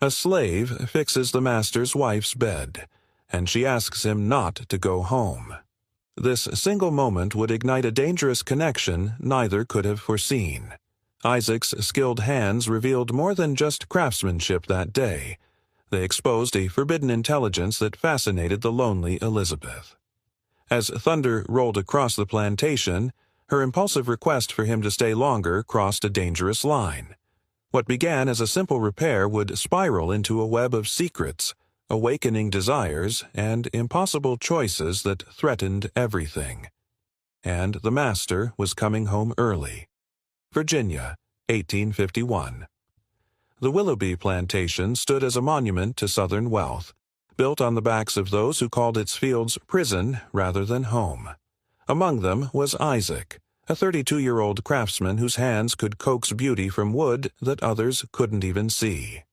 A slave fixes the master's wife's bed, and she asks him not to go home. This single moment would ignite a dangerous connection neither could have foreseen. Isaac's skilled hands revealed more than just craftsmanship that day. They exposed a forbidden intelligence that fascinated the lonely Elizabeth. As thunder rolled across the plantation, her impulsive request for him to stay longer crossed a dangerous line. What began as a simple repair would spiral into a web of secrets, awakening desires, and impossible choices that threatened everything. And the master was coming home early. Virginia, 1851. The Willoughby plantation stood as a monument to Southern wealth, built on the backs of those who called its fields prison rather than home. Among them was Isaac, a 32-year-old craftsman whose hands could coax beauty from wood that others couldn't even see.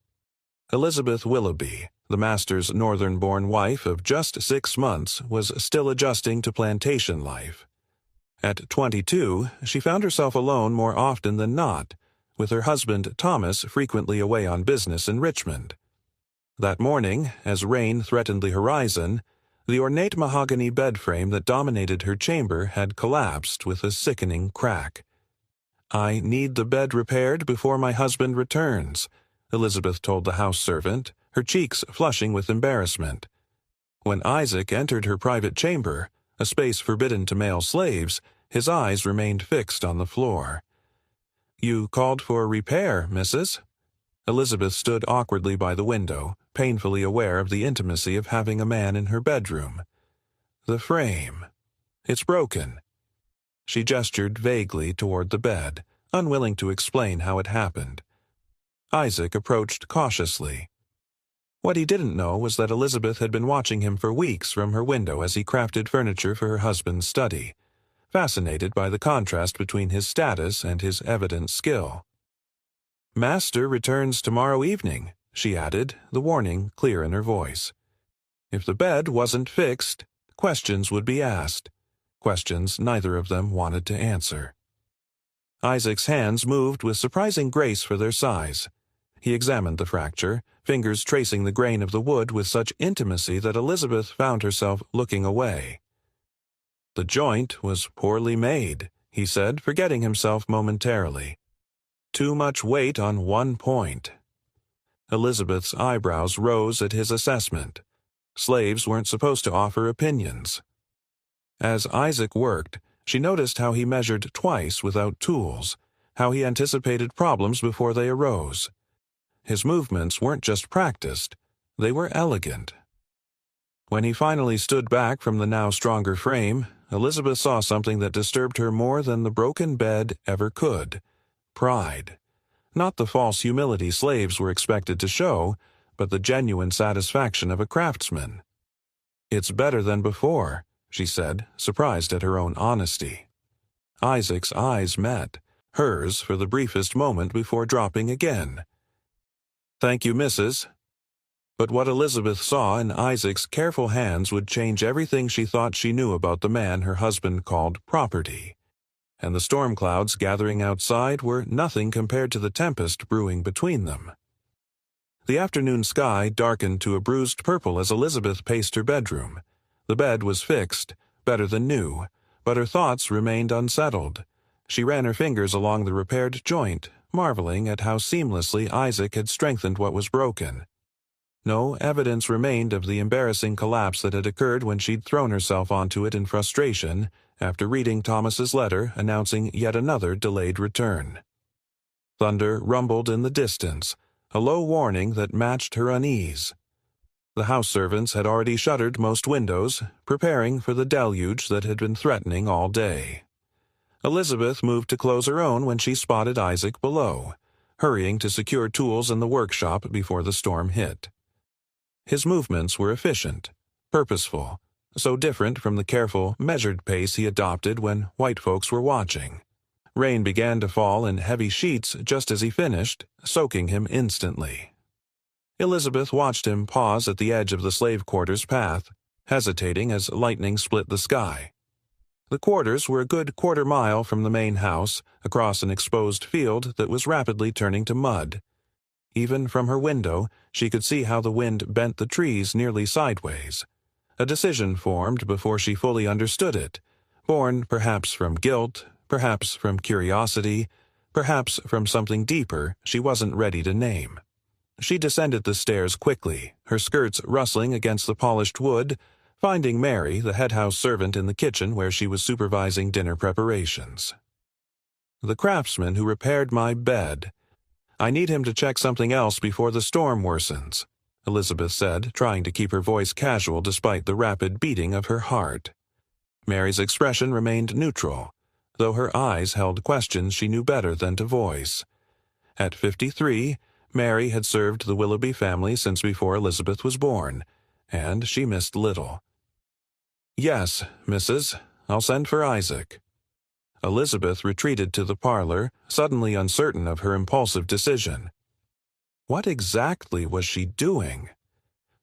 Elizabeth Willoughby, the master's northern-born wife of just 6 months, was still adjusting to plantation life. At 22, she found herself alone more often than not, with her husband Thomas frequently away on business in Richmond. That morning, as rain threatened the horizon, the ornate mahogany bed frame that dominated her chamber had collapsed with a sickening crack. "I need the bed repaired before my husband returns," Elizabeth told the house servant, her cheeks flushing with embarrassment. When Isaac entered her private chamber, a space forbidden to male slaves, his eyes remained fixed on the floor. "You called for a repair, Mrs.?" Elizabeth stood awkwardly by the window, painfully aware of the intimacy of having a man in her bedroom. "The frame. It's broken." She gestured vaguely toward the bed, unwilling to explain how it happened. Isaac approached cautiously. What he didn't know was that Elizabeth had been watching him for weeks from her window as he crafted furniture for her husband's study, fascinated by the contrast between his status and his evident skill. "Master returns tomorrow evening," she added, the warning clear in her voice. If the bed wasn't fixed, questions would be asked, questions neither of them wanted to answer. Isaac's hands moved with surprising grace for their size. He examined the fracture, fingers tracing the grain of the wood with such intimacy that Elizabeth found herself looking away. "The joint was poorly made," he said, forgetting himself momentarily. "Too much weight on one point." Elizabeth's eyebrows rose at his assessment. Slaves weren't supposed to offer opinions. As Isaac worked, she noticed how he measured twice without tools, how he anticipated problems before they arose. His movements weren't just practiced, they were elegant. When he finally stood back from the now stronger frame, Elizabeth saw something that disturbed her more than the broken bed ever could: pride. Not the false humility slaves were expected to show, but the genuine satisfaction of a craftsman. "It's better than before," she said, surprised at her own honesty. Isaac's eyes met, hers for the briefest moment before dropping again. "Thank you, Mrs." But what Elizabeth saw in Isaac's careful hands would change everything she thought she knew about the man her husband called property. And the storm clouds gathering outside were nothing compared to the tempest brewing between them. The afternoon sky darkened to a bruised purple as Elizabeth paced her bedroom. The bed was fixed, better than new, but her thoughts remained unsettled. She ran her fingers along the repaired joint, marveling at how seamlessly Isaac had strengthened what was broken. No evidence remained of the embarrassing collapse that had occurred when she'd thrown herself onto it in frustration after reading Thomas's letter announcing yet another delayed return. Thunder rumbled in the distance, a low warning that matched her unease. The house servants had already shuttered most windows, preparing for the deluge that had been threatening all day. Elizabeth moved to close her own when she spotted Isaac below, hurrying to secure tools in the workshop before the storm hit. His movements were efficient, purposeful, so different from the careful, measured pace he adopted when white folks were watching. Rain began to fall in heavy sheets just as he finished, soaking him instantly. Elizabeth watched him pause at the edge of the slave quarters path, hesitating as lightning split the sky. The quarters were a good quarter-mile from the main house, across an exposed field that was rapidly turning to mud. Even from her window, she could see how the wind bent the trees nearly sideways. A decision formed before she fully understood it, born perhaps from guilt, perhaps from curiosity, perhaps from something deeper she wasn't ready to name. She descended the stairs quickly, her skirts rustling against the polished wood, finding Mary, the head-house servant, in the kitchen where she was supervising dinner preparations. "The craftsman who repaired my bed. I need him to check something else before the storm worsens," Elizabeth said, trying to keep her voice casual despite the rapid beating of her heart. Mary's expression remained neutral, though her eyes held questions she knew better than to voice. At 53, Mary had served the Willoughby family since before Elizabeth was born, and she missed little. "Yes, Mrs. I'll send for Isaac." Elizabeth retreated to the parlor, suddenly uncertain of her impulsive decision. What exactly was she doing?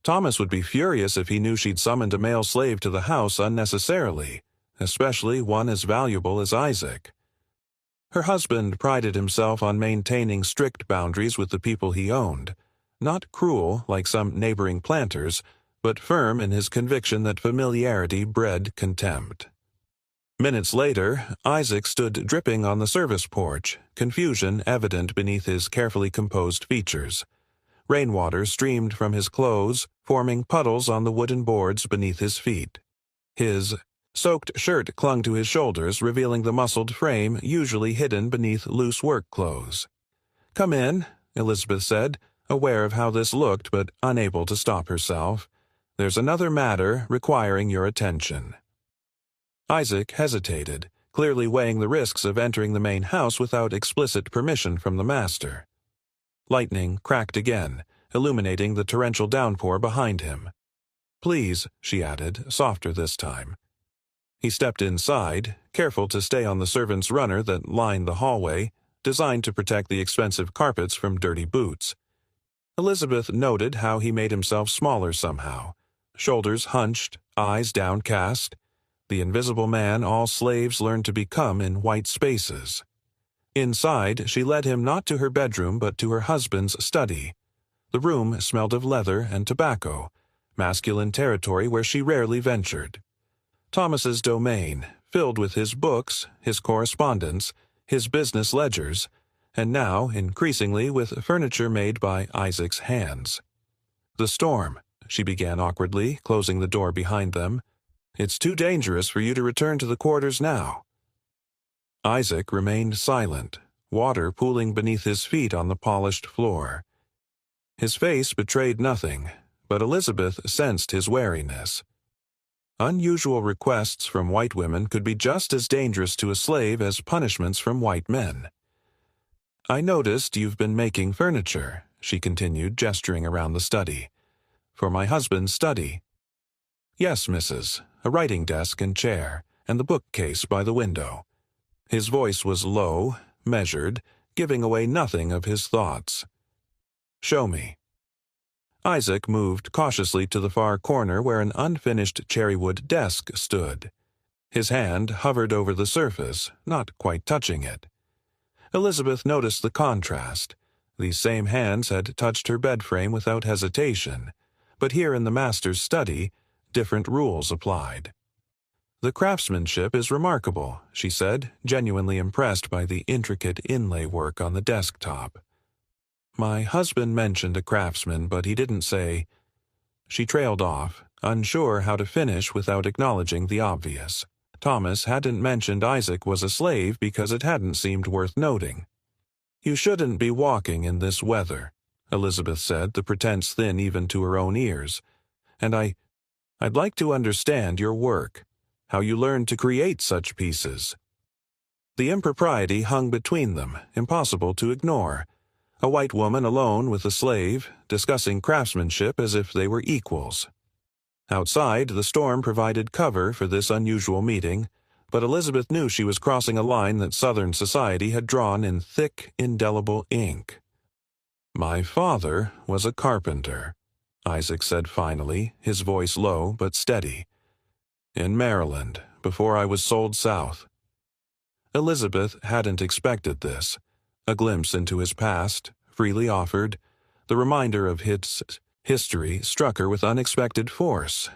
Thomas would be furious if he knew she'd summoned a male slave to the house unnecessarily, especially one as valuable as Isaac. Her husband prided himself on maintaining strict boundaries with the people he owned, not cruel like some neighboring planters, but firm in his conviction that familiarity bred contempt. Minutes later, Isaac stood dripping on the service porch, confusion evident beneath his carefully composed features. Rainwater streamed from his clothes, forming puddles on the wooden boards beneath his feet. His soaked shirt clung to his shoulders, revealing the muscled frame usually hidden beneath loose work clothes. "Come in," Elizabeth said, aware of how this looked but unable to stop herself. "There's another matter requiring your attention." Isaac hesitated, clearly weighing the risks of entering the main house without explicit permission from the master. Lightning cracked again, illuminating the torrential downpour behind him. "Please," she added, softer this time. He stepped inside, careful to stay on the servants' runner that lined the hallway, designed to protect the expensive carpets from dirty boots. Elizabeth noted how he made himself smaller somehow, shoulders hunched, eyes downcast. The invisible man all slaves learn to become in white spaces. Inside, she led him not to her bedroom but to her husband's study. The room smelled of leather and tobacco, masculine territory where she rarely ventured. Thomas's domain, filled with his books, his correspondence, his business ledgers, and now, increasingly, with furniture made by Isaac's hands. "The storm," she began awkwardly, closing the door behind them. "It's too dangerous for you to return to the quarters now." Isaac remained silent, water pooling beneath his feet on the polished floor. His face betrayed nothing, but Elizabeth sensed his wariness. Unusual requests from white women could be just as dangerous to a slave as punishments from white men. "I noticed you've been making furniture," she continued, gesturing around the study. "For my husband's study." "Yes, Mrs. A writing desk and chair, and the bookcase by the window." His voice was low, measured, giving away nothing of his thoughts. "Show me." Isaac moved cautiously to the far corner where an unfinished cherrywood desk stood. His hand hovered over the surface, not quite touching it. Elizabeth noticed the contrast. These same hands had touched her bed frame without hesitation, but here in the master's study, different rules applied. "The craftsmanship is remarkable," she said, genuinely impressed by the intricate inlay work on the desktop. "My husband mentioned a craftsman, but he didn't say—" She trailed off, unsure how to finish without acknowledging the obvious. Thomas hadn't mentioned Isaac was a slave because it hadn't seemed worth noting. "You shouldn't be walking in this weather," Elizabeth said, the pretense thin even to her own ears. "And I'd like to understand your work, how you learned to create such pieces." The impropriety hung between them, impossible to ignore. A white woman alone with a slave, discussing craftsmanship as if they were equals. Outside, the storm provided cover for this unusual meeting, but Elizabeth knew she was crossing a line that Southern society had drawn in thick, indelible ink. "My father was a carpenter," Isaac said finally, his voice low but steady. "In Maryland, before I was sold south." Elizabeth hadn't expected this. A glimpse into his past, freely offered, The reminder of his history struck her with unexpected force.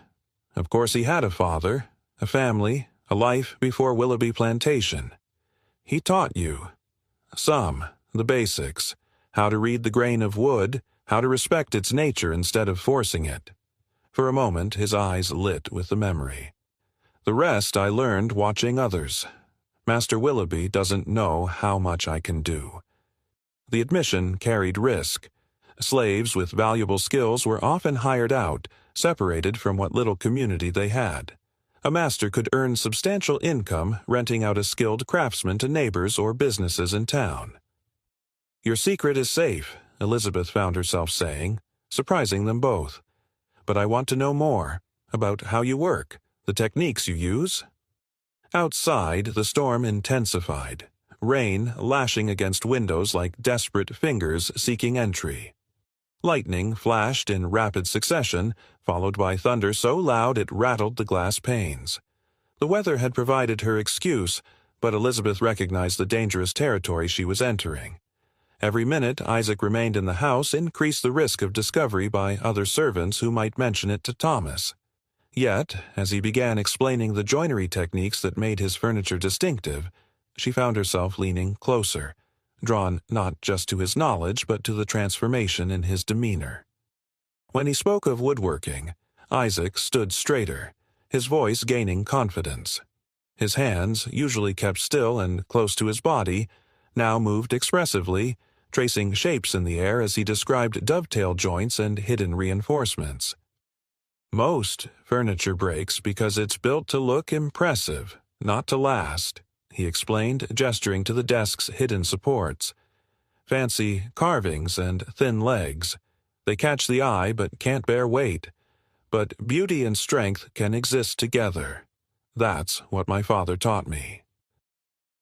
Of course he had a father, a family, a life before Willoughby Plantation. He taught you. Some, the basics, how to read the grain of wood, how to respect its nature instead of forcing it. For a moment his eyes lit with the memory. The rest I learned watching others. Master Willoughby doesn't know how much I can do. The admission carried risk. Slaves with valuable skills were often hired out, separated from what little community they had. A master could earn substantial income renting out a skilled craftsman to neighbors or businesses in town. "Your secret is safe," Elizabeth found herself saying, surprising them both. "But I want to know more, about how you work, the techniques you use." Outside, the storm intensified, rain lashing against windows like desperate fingers seeking entry. Lightning flashed in rapid succession, followed by thunder so loud it rattled the glass panes. The weather had provided her excuse, but Elizabeth recognized the dangerous territory she was entering. Every minute Isaac remained in the house increased the risk of discovery by other servants who might mention it to Thomas. Yet, as he began explaining the joinery techniques that made his furniture distinctive, she found herself leaning closer, drawn not just to his knowledge but to the transformation in his demeanor. When he spoke of woodworking, Isaac stood straighter, his voice gaining confidence. His hands, usually kept still and close to his body, now moved expressively, tracing shapes in the air as he described dovetail joints and hidden reinforcements. "Most furniture breaks because it's built to look impressive, not to last," he explained, gesturing to the desk's hidden supports. "Fancy carvings and thin legs. They catch the eye but can't bear weight. But beauty and strength can exist together. That's what my father taught me."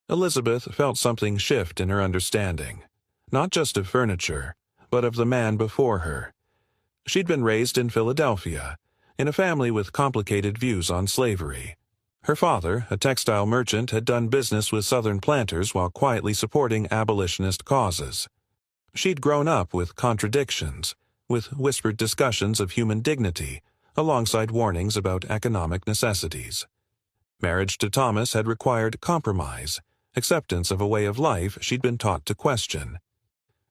Elizabeth felt something shift in her understanding, not just of furniture, but of the man before her. She'd been raised in Philadelphia, in a family with complicated views on slavery. Her father, a textile merchant, had done business with Southern planters while quietly supporting abolitionist causes. She'd grown up with contradictions, with whispered discussions of human dignity, alongside warnings about economic necessities. Marriage to Thomas had required compromise, acceptance of a way of life she'd been taught to question.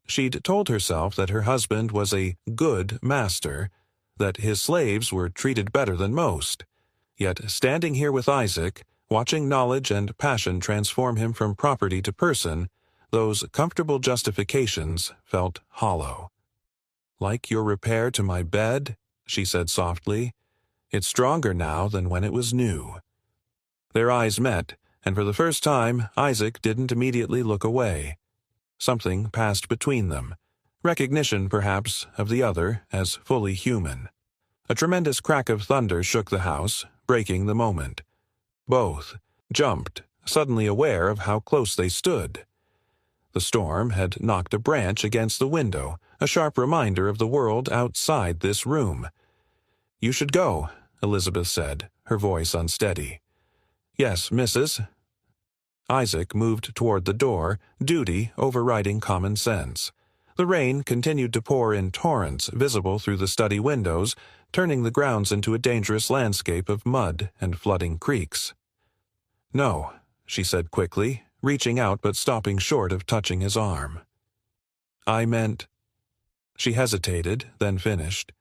She'd told herself that her husband was a good master, that his slaves were treated better than most. Yet standing here with Isaac, watching knowledge and passion transform him from property to person, those comfortable justifications felt hollow. "Like your repair to my bed," she said softly. "It's stronger now than when it was new." Their eyes met, and for the first time Isaac didn't immediately look away. Something passed between them, recognition, perhaps, of the other as fully human. A tremendous crack of thunder shook the house, breaking the moment. Both jumped, suddenly aware of how close they stood. The storm had knocked a branch against the window, a sharp reminder of the world outside this room. "You should go," Elizabeth said, her voice unsteady. "Yes, Mrs." Isaac moved toward the door, duty overriding common sense. The rain continued to pour in torrents visible through the study windows, turning the grounds into a dangerous landscape of mud and flooding creeks. "No," she said quickly, reaching out but stopping short of touching his arm. "I meant—" She hesitated, then finished.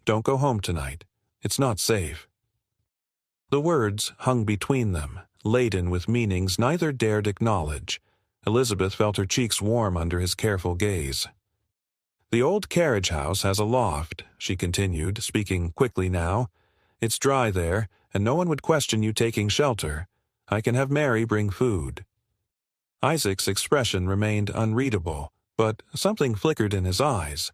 "Don't go home tonight. It's not safe." The words hung between them, laden with meanings neither dared acknowledge. Elizabeth felt her cheeks warm under his careful gaze. "The old carriage house has a loft," she continued, speaking quickly now. "It's dry there, and no one would question you taking shelter. I can have Mary bring food." Isaac's expression remained unreadable, but something flickered in his eyes.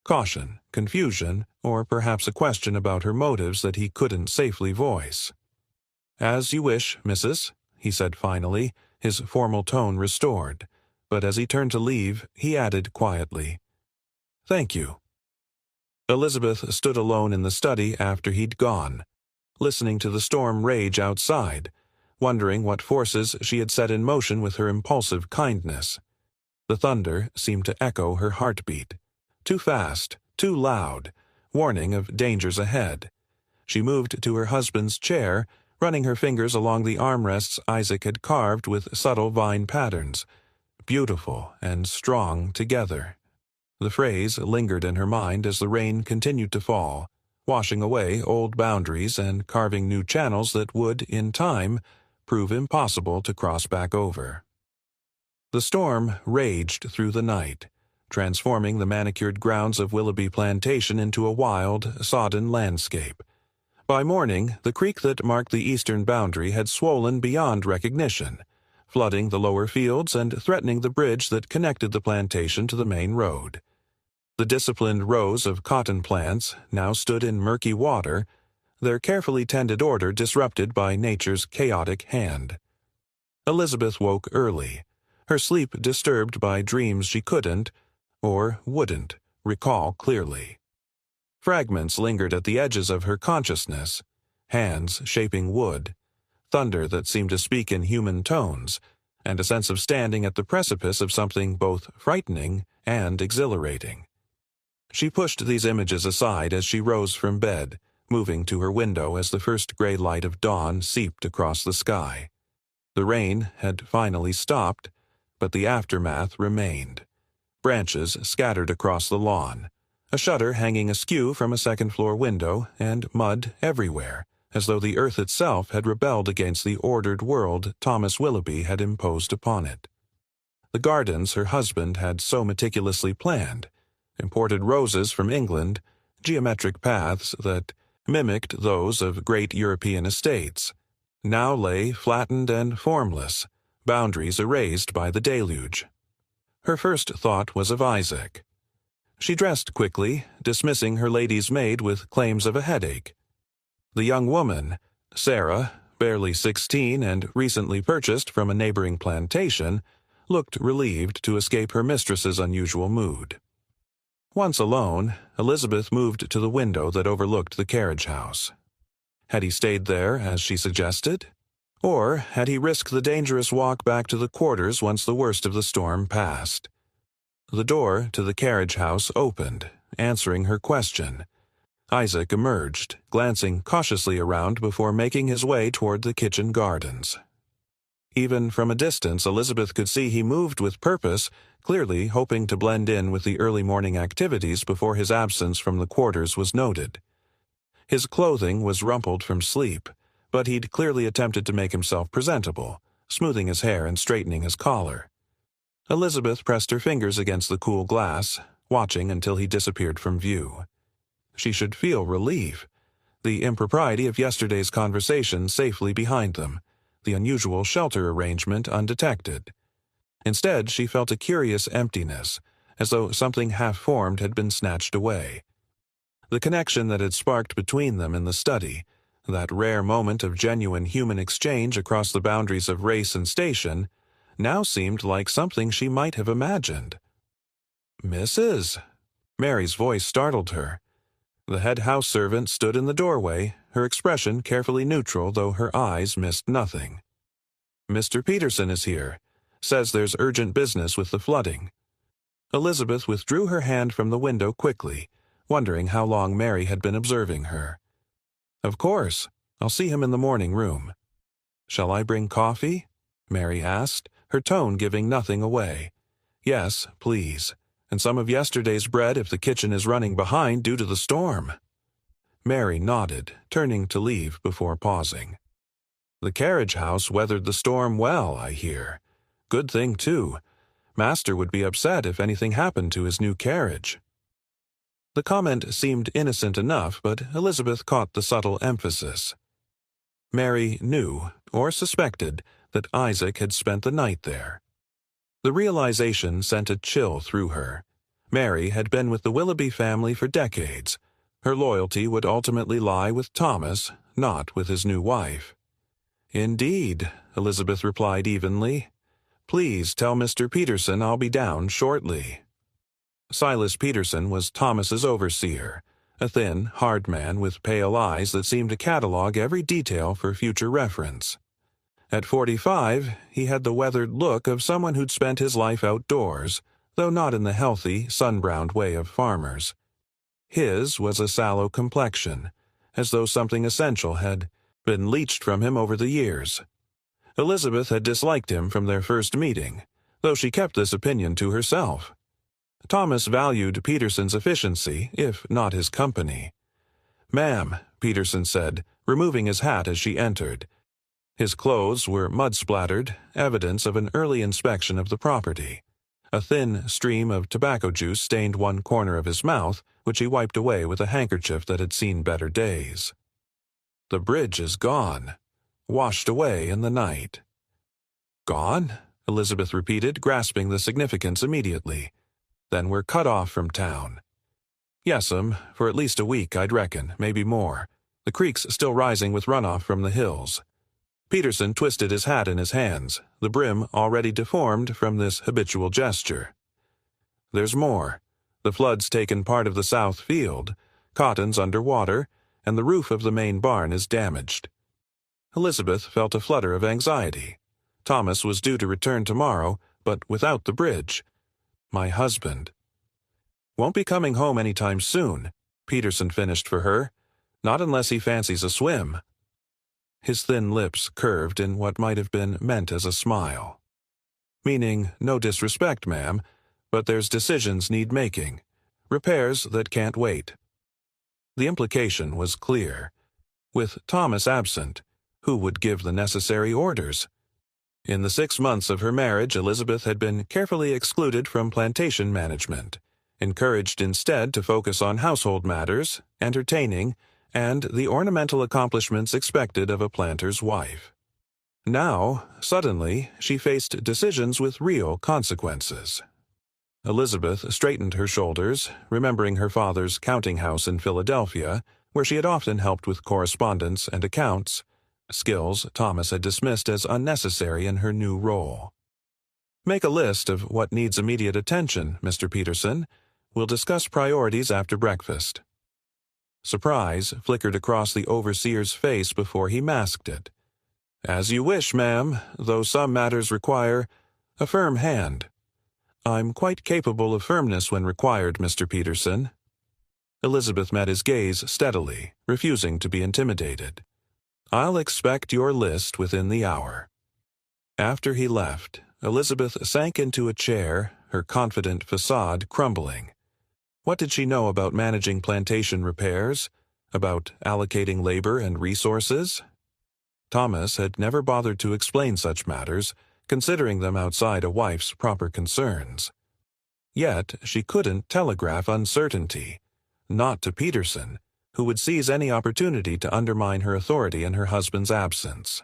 Caution, confusion, or perhaps a question about her motives that he couldn't safely voice. "As you wish, Mrs.," he said finally, his formal tone restored. But as he turned to leave, he added quietly, "Thank you." Elizabeth stood alone in the study after he'd gone, listening to the storm rage outside, wondering what forces she had set in motion with her impulsive kindness. The thunder seemed to echo her heartbeat, too fast, too loud, warning of dangers ahead. She moved to her husband's chair, running her fingers along the armrests Isaac had carved with subtle vine patterns, beautiful and strong together. The phrase lingered in her mind as the rain continued to fall, washing away old boundaries and carving new channels that would, in time, prove impossible to cross back over. The storm raged through the night, transforming the manicured grounds of Willoughby Plantation into a wild, sodden landscape. By morning, the creek that marked the eastern boundary had swollen beyond recognition, flooding the lower fields and threatening the bridge that connected the plantation to the main road. The disciplined rows of cotton plants now stood in murky water, their carefully tended order disrupted by nature's chaotic hand. Elizabeth woke early, her sleep disturbed by dreams she couldn't, or wouldn't, recall clearly. Fragments lingered at the edges of her consciousness, hands shaping wood, thunder that seemed to speak in human tones, and a sense of standing at the precipice of something both frightening and exhilarating. She pushed these images aside as she rose from bed, moving to her window as the first gray light of dawn seeped across the sky. The rain had finally stopped, but the aftermath remained. Branches scattered across the lawn, a shutter hanging askew from a second-floor window, and mud everywhere, as though the earth itself had rebelled against the ordered world Thomas Willoughby had imposed upon it. The gardens her husband had so meticulously planned, imported roses from England, geometric paths that mimicked those of great European estates, now lay flattened and formless, boundaries erased by the deluge. Her first thought was of Isaac. She dressed quickly, dismissing her lady's maid with claims of a headache. The young woman, Sarah, barely 16 and recently purchased from a neighboring plantation, looked relieved to escape her mistress's unusual mood. Once alone, Elizabeth moved to the window that overlooked the carriage house. Had he stayed there, as she suggested? Or had he risked the dangerous walk back to the quarters once the worst of the storm passed? The door to the carriage house opened, answering her question. Isaac emerged, glancing cautiously around before making his way toward the kitchen gardens. Even from a distance, Elizabeth could see he moved with purpose, clearly hoping to blend in with the early morning activities before his absence from the quarters was noted. His clothing was rumpled from sleep, but he'd clearly attempted to make himself presentable, smoothing his hair and straightening his collar. Elizabeth pressed her fingers against the cool glass, watching until he disappeared from view. She should feel relief, the impropriety of yesterday's conversation safely behind them, the unusual shelter arrangement undetected. Instead, she felt a curious emptiness, as though something half-formed had been snatched away. The connection that had sparked between them in the study, that rare moment of genuine human exchange across the boundaries of race and station, now seemed like something she might have imagined. "Mrs." Mary's voice startled her. The head house servant stood in the doorway, her expression carefully neutral, though her eyes missed nothing. "Mr. Peterson is here. Says there's urgent business with the flooding." Elizabeth withdrew her hand from the window quickly, wondering how long Mary had been observing her. "Of course. I'll see him in the morning room." "Shall I bring coffee?" Mary asked, her tone giving nothing away. "Yes, please. And some of yesterday's bread if the kitchen is running behind due to the storm." Mary nodded, turning to leave before pausing. "The carriage house weathered the storm well, I hear. Good thing, too. Master would be upset if anything happened to his new carriage." The comment seemed innocent enough, but Elizabeth caught the subtle emphasis. Mary knew, or suspected, that Isaac had spent the night there. The realization sent a chill through her. Mary had been with the Willoughby family for decades. Her loyalty would ultimately lie with Thomas, not with his new wife. "Indeed," Elizabeth replied evenly. "Please tell Mr. Peterson I'll be down shortly." Silas Peterson was Thomas's overseer, a thin, hard man with pale eyes that seemed to catalog every detail for future reference. At 45, he had the weathered look of someone who'd spent his life outdoors, though not in the healthy, sun-browned way of farmers. His was a sallow complexion, as though something essential had been leached from him over the years. Elizabeth had disliked him from their first meeting, though she kept this opinion to herself. Thomas valued Peterson's efficiency, if not his company. "Ma'am," Peterson said, removing his hat as she entered. His clothes were mud-splattered, evidence of an early inspection of the property. A thin stream of tobacco juice stained one corner of his mouth, which he wiped away with a handkerchief that had seen better days. "The bridge is gone, washed away in the night." "Gone?" Elizabeth repeated, grasping the significance immediately. "Then we're cut off from town." "Yes'm, for at least a week, I'd reckon, maybe more. The creek's still rising with runoff from the hills." Peterson twisted his hat in his hands, the brim already deformed from this habitual gesture. "There's more. The flood's taken part of the south field, cotton's under water, and the roof of the main barn is damaged." Elizabeth felt a flutter of anxiety. Thomas was due to return tomorrow, but without the bridge. "My husband." "Won't be coming home any time soon," Peterson finished for her. "Not unless he fancies a swim." His thin lips curved in what might have been meant as a smile. "Meaning, no disrespect, ma'am, but there's decisions need making. Repairs that can't wait." The implication was clear. With Thomas absent, who would give the necessary orders? In the 6 months of her marriage, Elizabeth had been carefully excluded from plantation management, encouraged instead to focus on household matters, entertaining, and the ornamental accomplishments expected of a planter's wife. Now, suddenly, she faced decisions with real consequences. Elizabeth straightened her shoulders, remembering her father's counting house in Philadelphia, where she had often helped with correspondence and accounts, skills Thomas had dismissed as unnecessary in her new role. "Make a list of what needs immediate attention, Mr. Peterson. We'll discuss priorities after breakfast." Surprise flickered across the overseer's face before he masked it. "As you wish, ma'am, though some matters require a firm hand." "I'm quite capable of firmness when required, Mr. Peterson." Elizabeth met his gaze steadily, refusing to be intimidated. "I'll expect your list within the hour." After he left, Elizabeth sank into a chair, her confident facade crumbling. What did she know about managing plantation repairs? About allocating labor and resources? Thomas had never bothered to explain such matters, considering them outside a wife's proper concerns. Yet she couldn't telegraph uncertainty, not to Peterson, who would seize any opportunity to undermine her authority in her husband's absence.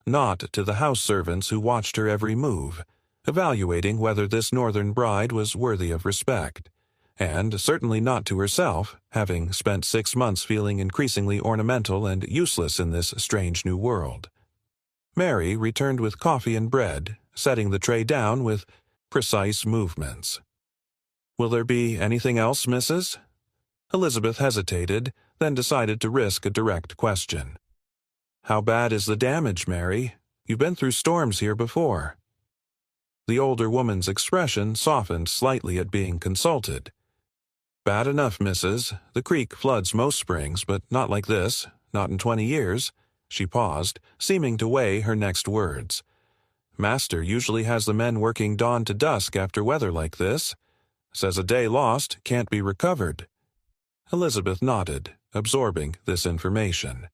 Not to the house servants who watched her every move, evaluating whether this northern bride was worthy of respect. And certainly not to herself, having spent 6 months feeling increasingly ornamental and useless in this strange new world. Mary returned with coffee and bread, setting the tray down with precise movements. "Will there be anything else, Mrs.?" Elizabeth hesitated, then decided to risk a direct question. "How bad is the damage, Mary? You've been through storms here before." The older woman's expression softened slightly at being consulted. "Bad enough, Mrs. The creek floods most springs, but not like this, not in 20 years. She paused, seeming to weigh her next words. "Master usually has the men working dawn to dusk after weather like this. Says a day lost can't be recovered." Elizabeth nodded, absorbing this information.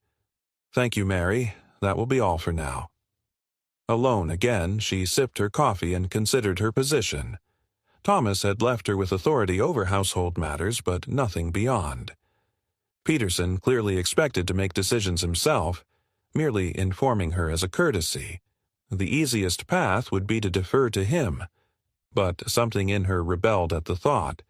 "Thank you, Mary. That will be all for now." Alone again, she sipped her coffee and considered her position. Thomas had left her with authority over household matters, but nothing beyond. Peterson clearly expected to make decisions himself, merely informing her as a courtesy. The easiest path would be to defer to him, but something in her rebelled at the thought.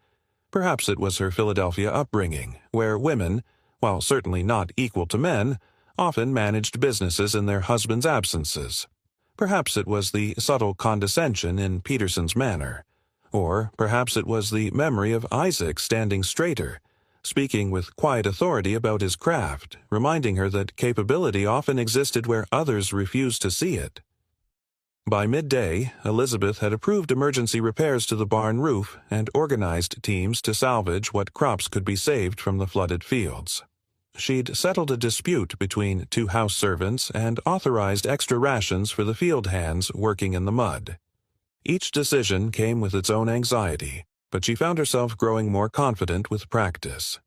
Perhaps it was her Philadelphia upbringing, where women, while certainly not equal to men, often managed businesses in their husbands' absences. Perhaps it was the subtle condescension in Peterson's manner. Or perhaps it was the memory of Isaac standing straighter, speaking with quiet authority about his craft, reminding her that capability often existed where others refused to see it. By midday, Elizabeth had approved emergency repairs to the barn roof and organized teams to salvage what crops could be saved from the flooded fields. She'd settled a dispute between two house servants and authorized extra rations for the field hands working in the mud. Each decision came with its own anxiety, but she found herself growing more confident with practice.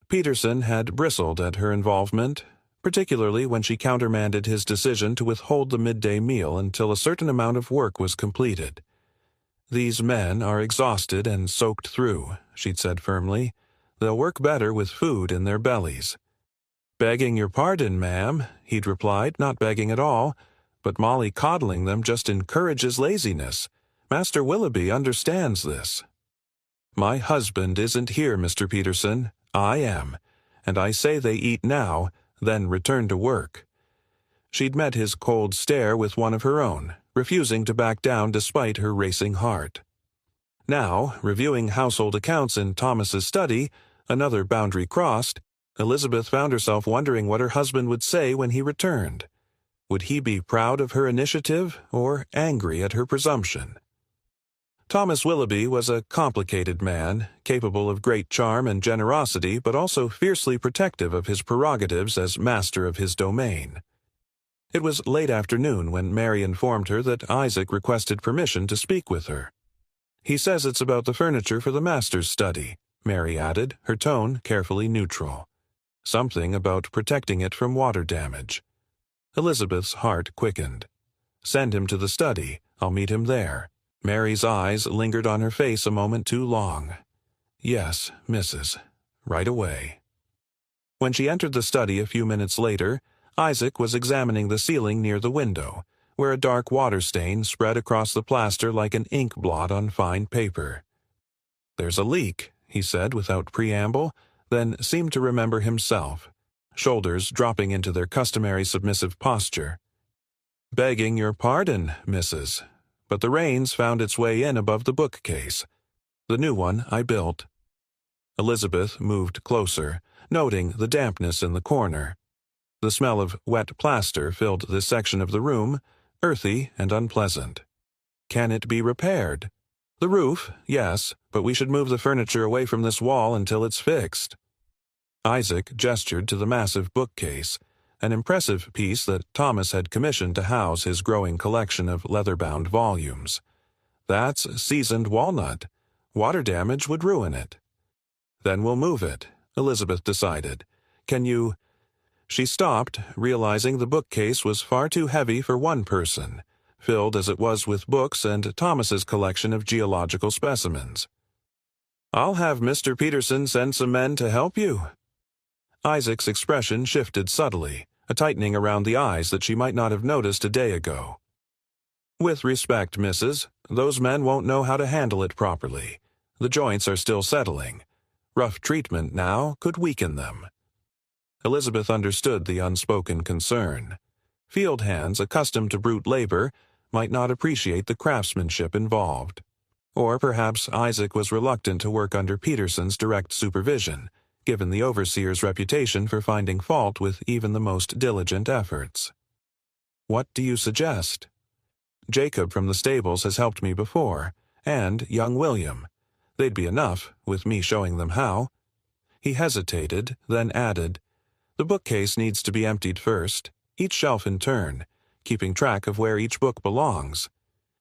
Peterson had bristled at her involvement, particularly when she countermanded his decision to withhold the midday meal until a certain amount of work was completed. "These men are exhausted and soaked through," she'd said firmly. "They'll work better with food in their bellies." "Begging your pardon, ma'am," he'd replied, "not begging at all, but Molly coddling them just encourages laziness. Master Willoughby understands this." "My husband isn't here, Mr. Peterson. I am, and I say they eat now, then return to work." She'd met his cold stare with one of her own, refusing to back down despite her racing heart. Now, reviewing household accounts in Thomas's study, another boundary crossed, Elizabeth found herself wondering what her husband would say when he returned. Would he be proud of her initiative or angry at her presumption? Thomas Willoughby was a complicated man, capable of great charm and generosity, but also fiercely protective of his prerogatives as master of his domain. It was late afternoon when Mary informed her that Isaac requested permission to speak with her. "He says it's about the furniture for the master's study," Mary added, her tone carefully neutral. "Something about protecting it from water damage." Elizabeth's heart quickened. "Send him to the study. I'll meet him there." Mary's eyes lingered on her face a moment too long. "Yes, Mrs. Right away." When she entered the study a few minutes later, Isaac was examining the ceiling near the window, where a dark water stain spread across the plaster like an ink blot on fine paper. "There's a leak," he said without preamble, then seemed to remember himself, shoulders dropping into their customary submissive posture. "Begging your pardon, Mrs., but the rain's found its way in above the bookcase. The new one I built." Elizabeth moved closer, noting the dampness in the corner. The smell of wet plaster filled this section of the room, earthy and unpleasant. "Can it be repaired?" "The roof, yes, but we should move the furniture away from this wall until it's fixed." Isaac gestured to the massive bookcase, an impressive piece that Thomas had commissioned to house his growing collection of leather-bound volumes. "That's seasoned walnut. Water damage would ruin it." "Then we'll move it," Elizabeth decided. "Can you—" She stopped, realizing the bookcase was far too heavy for one person, filled as it was with books and Thomas's collection of geological specimens. "I'll have Mr. Peterson send some men to help you." Isaac's expression shifted subtly, a tightening around the eyes that she might not have noticed a day ago. "With respect, Mrs., those men won't know how to handle it properly. The joints are still settling. Rough treatment now could weaken them." Elizabeth understood the unspoken concern. Field hands accustomed to brute labor might not appreciate the craftsmanship involved. Or perhaps Isaac was reluctant to work under Peterson's direct supervision, given the overseer's reputation for finding fault with even the most diligent efforts. "What do you suggest?" "Jacob from the stables has helped me before, and young William. They'd be enough, with me showing them how." He hesitated, then added, "The bookcase needs to be emptied first, each shelf in turn, keeping track of where each book belongs.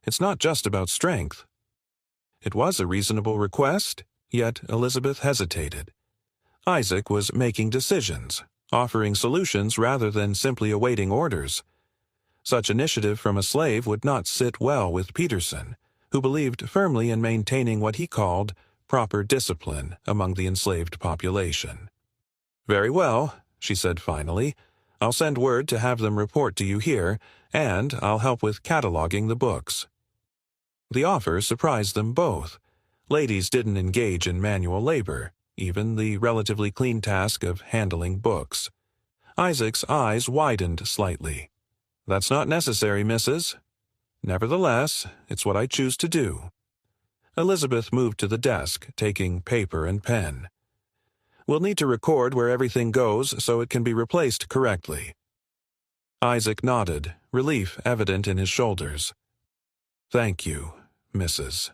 It's not just about strength." It was a reasonable request, yet Elizabeth hesitated. Isaac was making decisions, offering solutions rather than simply awaiting orders. Such initiative from a slave would not sit well with Peterson, who believed firmly in maintaining what he called proper discipline among the enslaved population. "Very well," she said finally. "I'll send word to have them report to you here, and I'll help with cataloging the books." The offer surprised them both. Ladies didn't engage in manual labor, even the relatively clean task of handling books. Isaac's eyes widened slightly. "That's not necessary, Mrs. Nevertheless, it's what I choose to do." Elizabeth moved to the desk, taking paper and pen. "We'll need to record where everything goes so it can be replaced correctly." Isaac nodded, relief evident in his shoulders. "Thank you, Mrs."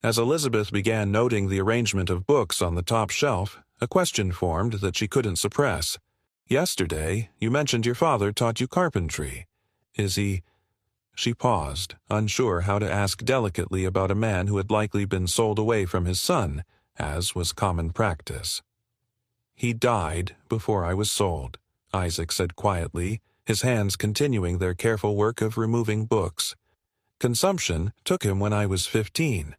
As Elizabeth began noting the arrangement of books on the top shelf, a question formed that she couldn't suppress. "Yesterday, you mentioned your father taught you carpentry. Is he—" She paused, unsure how to ask delicately about a man who had likely been sold away from his son, as was common practice. "He died before I was sold," Isaac said quietly, his hands continuing their careful work of removing books. "Consumption took him when I was 15.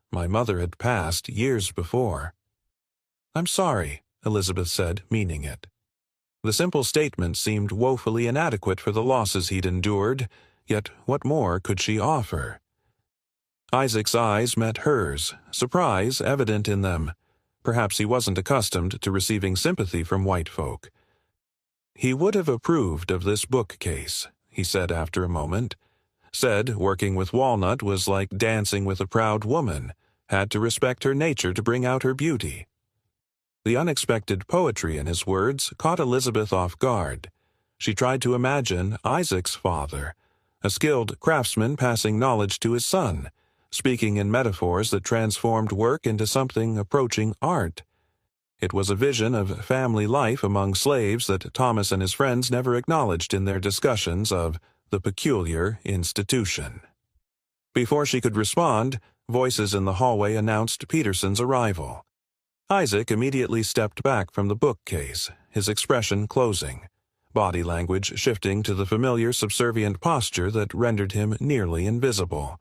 My mother had passed years before." "I'm sorry," Elizabeth said, meaning it. The simple statement seemed woefully inadequate for the losses he'd endured, yet what more could she offer? Isaac's eyes met hers, surprise evident in them. Perhaps he wasn't accustomed to receiving sympathy from white folk. "He would have approved of this bookcase," he said after a moment. "Said working with Walnut was like dancing with a proud woman, had to respect her nature to bring out her beauty." The unexpected poetry in his words caught Elizabeth off guard. She tried to imagine Isaac's father, a skilled craftsman passing knowledge to his son, speaking in metaphors that transformed work into something approaching art. It was a vision of family life among slaves that Thomas and his friends never acknowledged in their discussions of the peculiar institution. Before she could respond, voices in the hallway announced Peterson's arrival. Isaac immediately stepped back from the bookcase, his expression closing, body language shifting to the familiar subservient posture that rendered him nearly invisible.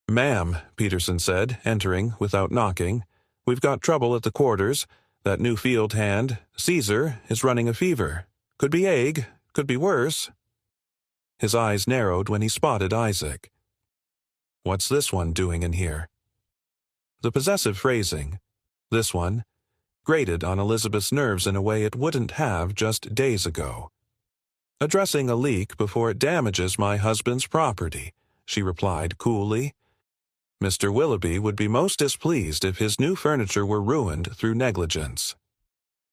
"Ma'am," Peterson said, entering without knocking, "we've got trouble at the quarters. That new field hand, Caesar, is running a fever. Could be ague, could be worse." His eyes narrowed when he spotted Isaac. "What's this one doing in here?" The possessive phrasing, "this one," grated on Elizabeth's nerves in a way it wouldn't have just days ago. "Addressing a leak before it damages my husband's property," she replied coolly. "Mr. Willoughby would be most displeased if his new furniture were ruined through negligence."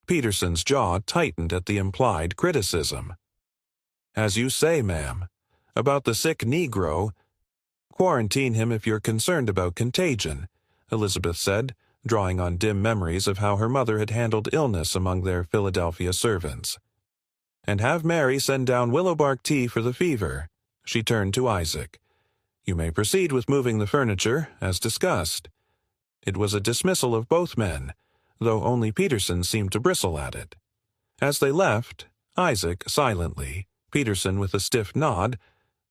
Peterson's jaw tightened at the implied criticism. "As you say, ma'am. About the sick Negro, quarantine him if you're concerned about contagion," Elizabeth said, drawing on dim memories of how her mother had handled illness among their Philadelphia servants. "And have Mary send down willowbark tea for the fever." She turned to Isaac. "You may proceed with moving the furniture, as discussed." It was a dismissal of both men, though only Peterson seemed to bristle at it. As they left, Isaac silently, Peterson with a stiff nod,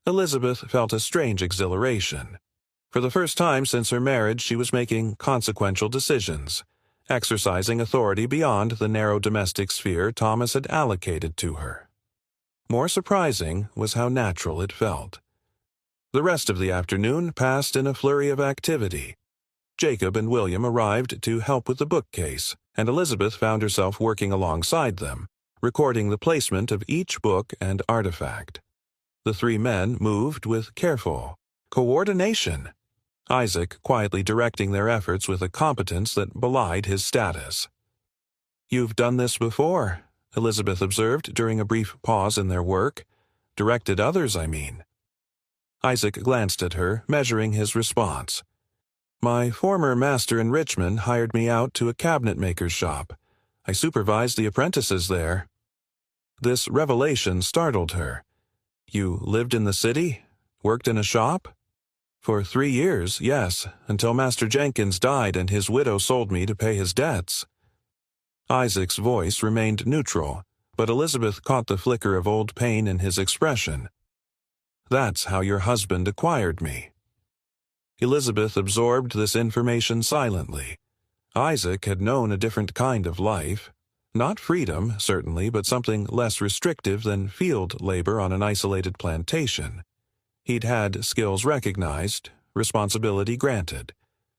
Elizabeth felt a strange exhilaration. For the first time since her marriage, she was making consequential decisions, exercising authority beyond the narrow domestic sphere Thomas had allocated to her. More surprising was how natural it felt. The rest of the afternoon passed in a flurry of activity. Jacob and William arrived to help with the bookcase, and Elizabeth found herself working alongside them, recording the placement of each book and artifact. The three men moved with careful coordination, Isaac quietly directing their efforts with a competence that belied his status. "You've done this before," Elizabeth observed during a brief pause in their work. "Directed others, I mean." Isaac glanced at her, measuring his response. "My former master in Richmond hired me out to a cabinet-maker's shop. I supervised the apprentices there." This revelation startled her. "You lived in the city? Worked in a shop?" "For 3 years, yes, until Master Jenkins died and his widow sold me to pay his debts." Isaac's voice remained neutral, but Elizabeth caught the flicker of old pain in his expression. "That's how your husband acquired me." Elizabeth absorbed this information silently. Isaac had known a different kind of life. Not freedom, certainly, but something less restrictive than field labor on an isolated plantation. He'd had skills recognized, responsibility granted.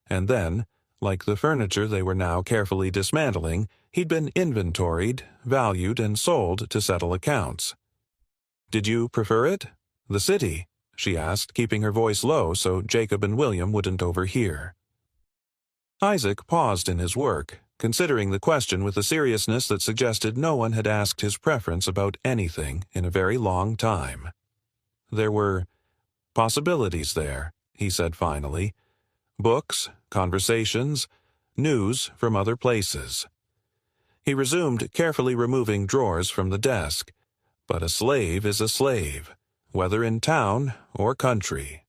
And then, like the furniture they were now carefully dismantling, he'd been inventoried, valued, and sold to settle accounts. "Did you prefer it? The city?" she asked, keeping her voice low so Jacob and William wouldn't overhear. Isaac paused in his work, considering the question with a seriousness that suggested no one had asked his preference about anything in a very long time. There were possibilities there, he said finally. Books, conversations, news from other places. He resumed carefully removing drawers from the desk. But a slave is a slave, whether in town or country.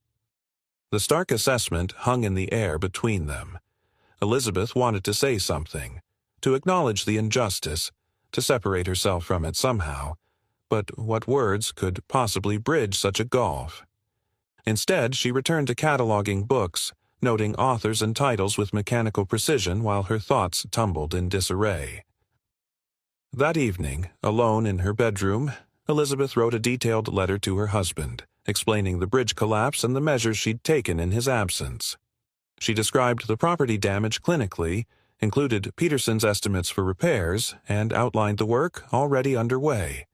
The stark assessment hung in the air between them. Elizabeth wanted to say something, to acknowledge the injustice, to separate herself from it somehow, but what words could possibly bridge such a gulf? Instead, she returned to cataloging books, noting authors and titles with mechanical precision while her thoughts tumbled in disarray. That evening, alone in her bedroom, Elizabeth wrote a detailed letter to her husband, explaining the bridge collapse and the measures she'd taken in his absence. She described the property damage clinically, included Peterson's estimates for repairs, and outlined the work already underway.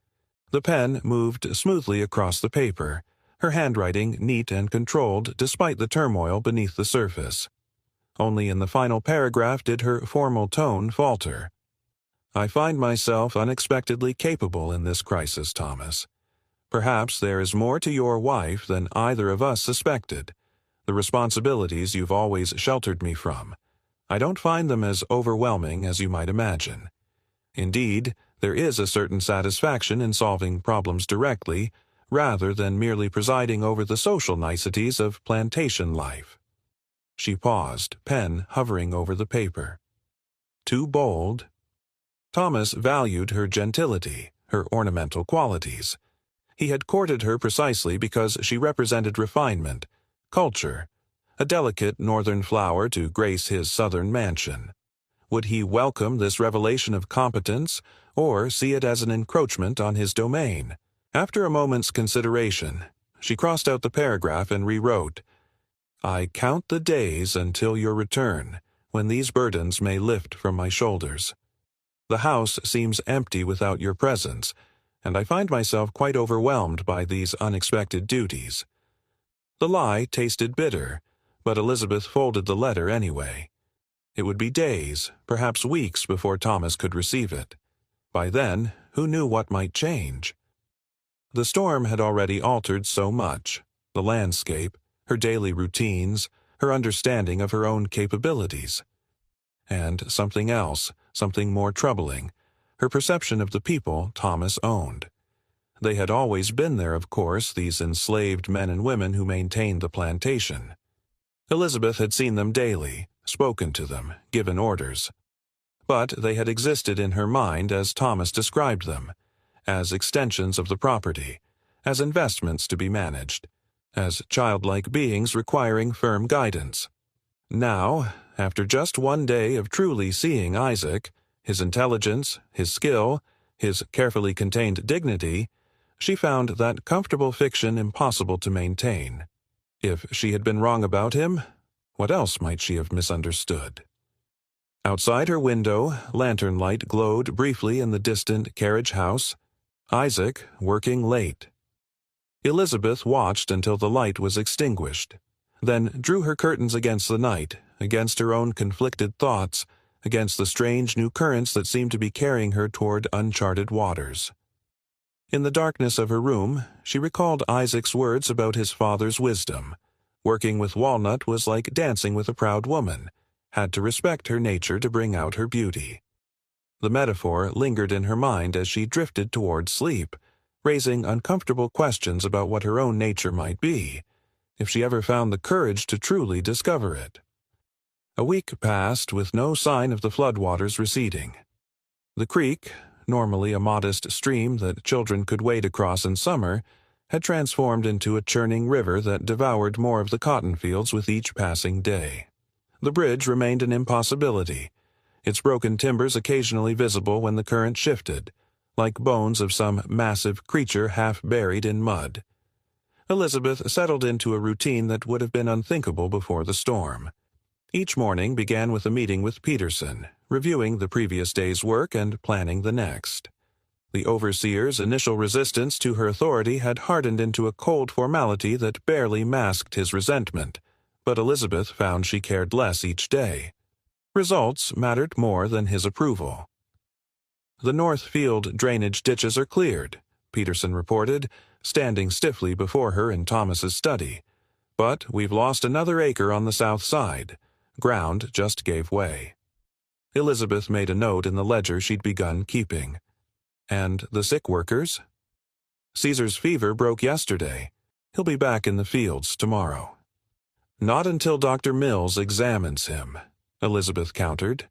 The pen moved smoothly across the paper, her handwriting neat and controlled despite the turmoil beneath the surface. Only in the final paragraph did her formal tone falter. I find myself unexpectedly capable in this crisis, Thomas. Perhaps there is more to your wife than either of us suspected. The responsibilities you've always sheltered me from. I don't find them as overwhelming as you might imagine. Indeed, there is a certain satisfaction in solving problems directly, rather than merely presiding over the social niceties of plantation life. She paused, pen hovering over the paper. Too bold? Thomas valued her gentility, her ornamental qualities. He had courted her precisely because she represented refinement, culture, a delicate northern flower to grace his southern mansion. Would he welcome this revelation of competence, or see it as an encroachment on his domain? After a moment's consideration, she crossed out the paragraph and rewrote, I count the days until your return, when these burdens may lift from my shoulders. The house seems empty without your presence, and I find myself quite overwhelmed by these unexpected duties. The lie tasted bitter, but Elizabeth folded the letter anyway. It would be days, perhaps weeks, before Thomas could receive it. By then, who knew what might change? The storm had already altered so much: the landscape, her daily routines, her understanding of her own capabilities. And something else, something more troubling, her perception of the people Thomas owned. They had always been there, of course, these enslaved men and women who maintained the plantation. Elizabeth had seen them daily, spoken to them, given orders. But they had existed in her mind as Thomas described them, as extensions of the property, as investments to be managed, as childlike beings requiring firm guidance. Now, after just one day of truly seeing Isaac, his intelligence, his skill, his carefully contained dignity, she found that comfortable fiction impossible to maintain. If she had been wrong about him, what else might she have misunderstood? Outside her window, lantern light glowed briefly in the distant carriage house. Isaac working late. Elizabeth watched until the light was extinguished, then drew her curtains against the night, against her own conflicted thoughts, against the strange new currents that seemed to be carrying her toward uncharted waters. In the darkness of her room, she recalled Isaac's words about his father's wisdom. Working with Walnut was like dancing with a proud woman, had to respect her nature to bring out her beauty. The metaphor lingered in her mind as she drifted toward sleep, raising uncomfortable questions about what her own nature might be, if she ever found the courage to truly discover it. A week passed with no sign of the floodwaters receding. The creek, normally a modest stream that children could wade across in summer, had transformed into a churning river that devoured more of the cotton fields with each passing day. The bridge remained an impossibility, its broken timbers occasionally visible when the current shifted, like bones of some massive creature half buried in mud. Elizabeth settled into a routine that would have been unthinkable before the storm. Each morning began with a meeting with Peterson, reviewing the previous day's work and planning the next. The overseer's initial resistance to her authority had hardened into a cold formality that barely masked his resentment, but Elizabeth found she cared less each day. Results mattered more than his approval. "The north field drainage ditches are cleared," Peterson reported, standing stiffly before her in Thomas's study. "But we've lost another acre on the south side. Ground just gave way." Elizabeth made a note in the ledger she'd begun keeping. "And the sick workers?" "Caesar's fever broke yesterday. He'll be back in the fields tomorrow." "Not until Dr. Mills examines him," Elizabeth countered.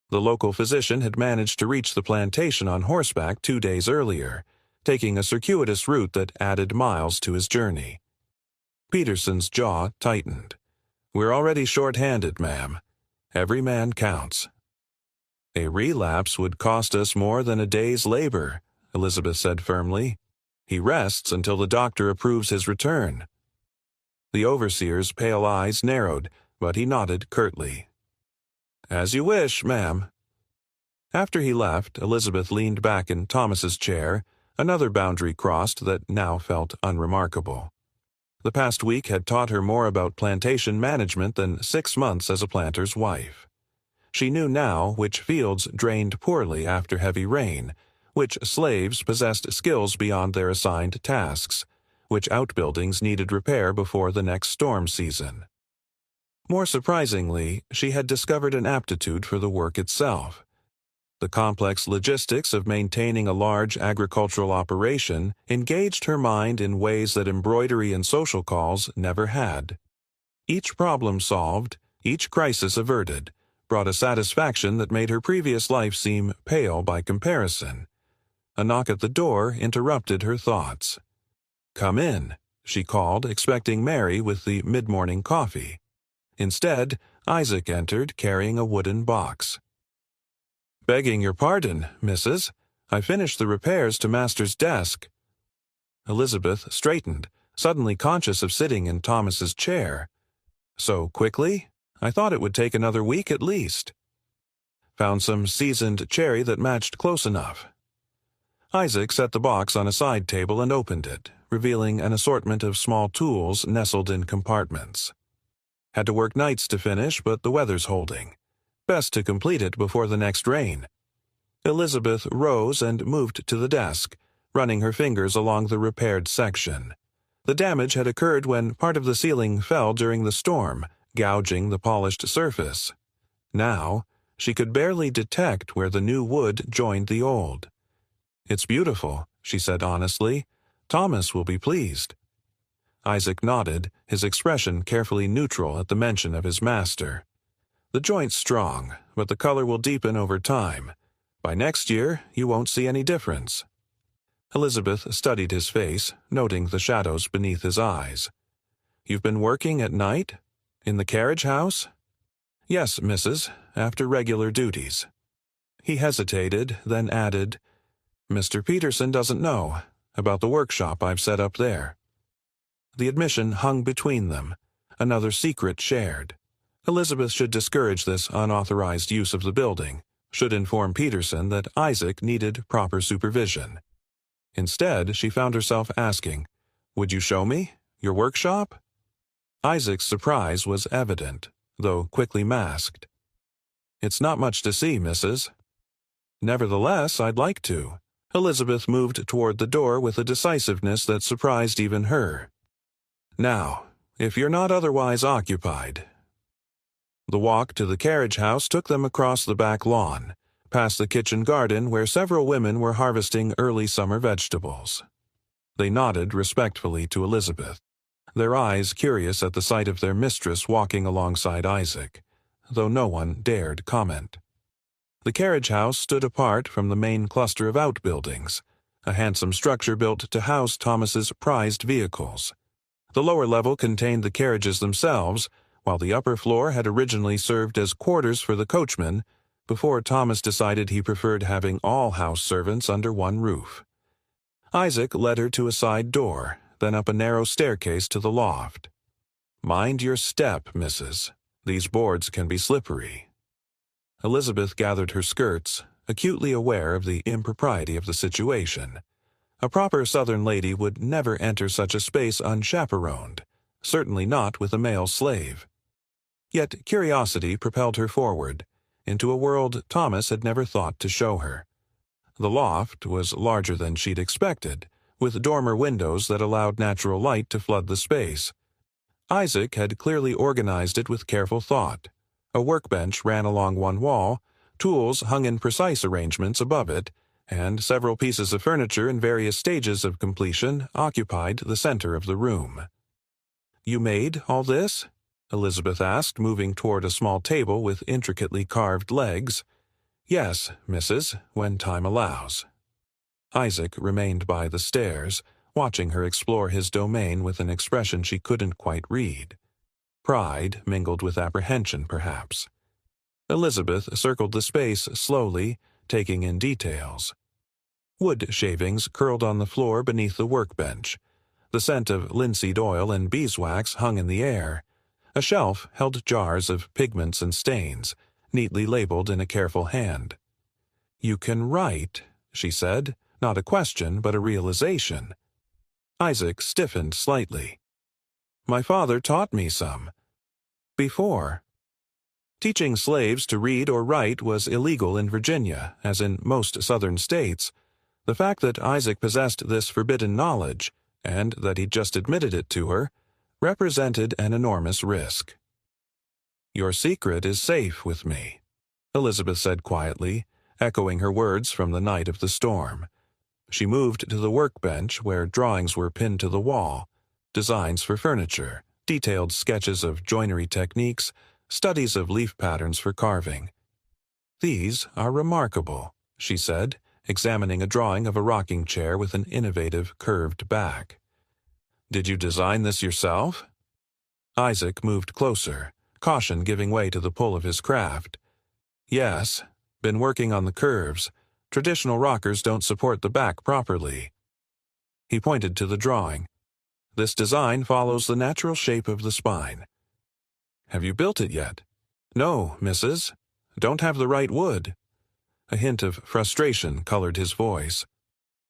The local physician had managed to reach the plantation on horseback 2 days earlier, taking a circuitous route that added miles to his journey. Peterson's jaw tightened. "We're already short-handed, ma'am. Every man counts." "A relapse would cost us more than a day's labor," Elizabeth said firmly. "He rests until the doctor approves his return." The overseer's pale eyes narrowed, but he nodded curtly. "As you wish, ma'am." After he left, Elizabeth leaned back in Thomas's chair, another boundary crossed that now felt unremarkable. The past week had taught her more about plantation management than 6 months as a planter's wife. She knew now which fields drained poorly after heavy rain, which slaves possessed skills beyond their assigned tasks, which outbuildings needed repair before the next storm season. More surprisingly, she had discovered an aptitude for the work itself. The complex logistics of maintaining a large agricultural operation engaged her mind in ways that embroidery and social calls never had. Each problem solved, each crisis averted, brought a satisfaction that made her previous life seem pale by comparison. A knock at the door interrupted her thoughts. "Come in," she called, expecting Mary with the mid-morning coffee. Instead, Isaac entered, carrying a wooden box. "Begging your pardon, Mrs. I finished the repairs to Master's desk." Elizabeth straightened, suddenly conscious of sitting in Thomas's chair. "So quickly? I thought it would take another week at least." "Found some seasoned cherry that matched close enough." Isaac set the box on a side table and opened it, revealing an assortment of small tools nestled in compartments. "Had to work nights to finish, but the weather's holding. Best to complete it before the next rain." Elizabeth rose and moved to the desk, running her fingers along the repaired section. The damage had occurred when part of the ceiling fell during the storm, gouging the polished surface. Now, she could barely detect where the new wood joined the old. "It's beautiful," she said honestly. "Thomas will be pleased." Isaac nodded, his expression carefully neutral at the mention of his master. "The joint's strong, but the color will deepen over time. By next year, you won't see any difference." Elizabeth studied his face, noting the shadows beneath his eyes. "You've been working at night? In the carriage house?" "Yes, Mrs., after regular duties." He hesitated, then added, "Mr. Peterson doesn't know about the workshop I've set up there." The admission hung between them, another secret shared. Elizabeth should discourage this unauthorized use of the building, should inform Peterson that Isaac needed proper supervision. Instead, she found herself asking, "Would you show me? Your workshop?" Isaac's surprise was evident, though quickly masked. "It's not much to see, Mrs." "Nevertheless, I'd like to." Elizabeth moved toward the door with a decisiveness that surprised even her. "Now, if you're not otherwise occupied." The walk to the carriage house took them across the back lawn, past the kitchen garden where several women were harvesting early summer vegetables. They nodded respectfully to Elizabeth, their eyes curious at the sight of their mistress walking alongside Isaac, though no one dared comment. The carriage house stood apart from the main cluster of outbuildings, a handsome structure built to house Thomas's prized vehicles. The lower level contained the carriages themselves, while the upper floor had originally served as quarters for the coachman, before Thomas decided he preferred having all house servants under one roof. Isaac led her to a side door, then up a narrow staircase to the loft. "Mind your step, Mrs. These boards can be slippery." Elizabeth gathered her skirts, acutely aware of the impropriety of the situation. A proper Southern lady would never enter such a space unchaperoned, certainly not with a male slave. Yet curiosity propelled her forward, into a world Thomas had never thought to show her. The loft was larger than she'd expected, with dormer windows that allowed natural light to flood the space. Isaac had clearly organized it with careful thought. A workbench ran along one wall, tools hung in precise arrangements above it, and several pieces of furniture in various stages of completion occupied the center of the room. "You made all this?" Elizabeth asked, moving toward a small table with intricately carved legs. "Yes, Mrs., when time allows." Isaac remained by the stairs, watching her explore his domain with an expression she couldn't quite read. Pride mingled with apprehension, perhaps. Elizabeth circled the space slowly, taking in details. Wood shavings curled on the floor beneath the workbench. The scent of linseed oil and beeswax hung in the air. A shelf held jars of pigments and stains, neatly labeled in a careful hand. "You can write," she said, not a question but a realization. Isaac stiffened slightly. "My father taught me some. Before." Teaching slaves to read or write was illegal in Virginia, as in most southern states. The fact that Isaac possessed this forbidden knowledge, and that he'd just admitted it to her, represented an enormous risk. "Your secret is safe with me," Elizabeth said quietly, echoing her words from the night of the storm. She moved to the workbench where drawings were pinned to the wall, designs for furniture, detailed sketches of joinery techniques, studies of leaf patterns for carving. "These are remarkable," she said, examining a drawing of a rocking chair with an innovative curved back. "Did you design this yourself?" Isaac moved closer, caution giving way to the pull of his craft. "Yes, been working on the curves. Traditional rockers don't support the back properly." He pointed to the drawing. "This design follows the natural shape of the spine." "Have you built it yet?" "No, Mrs. Don't have the right wood." A hint of frustration colored his voice.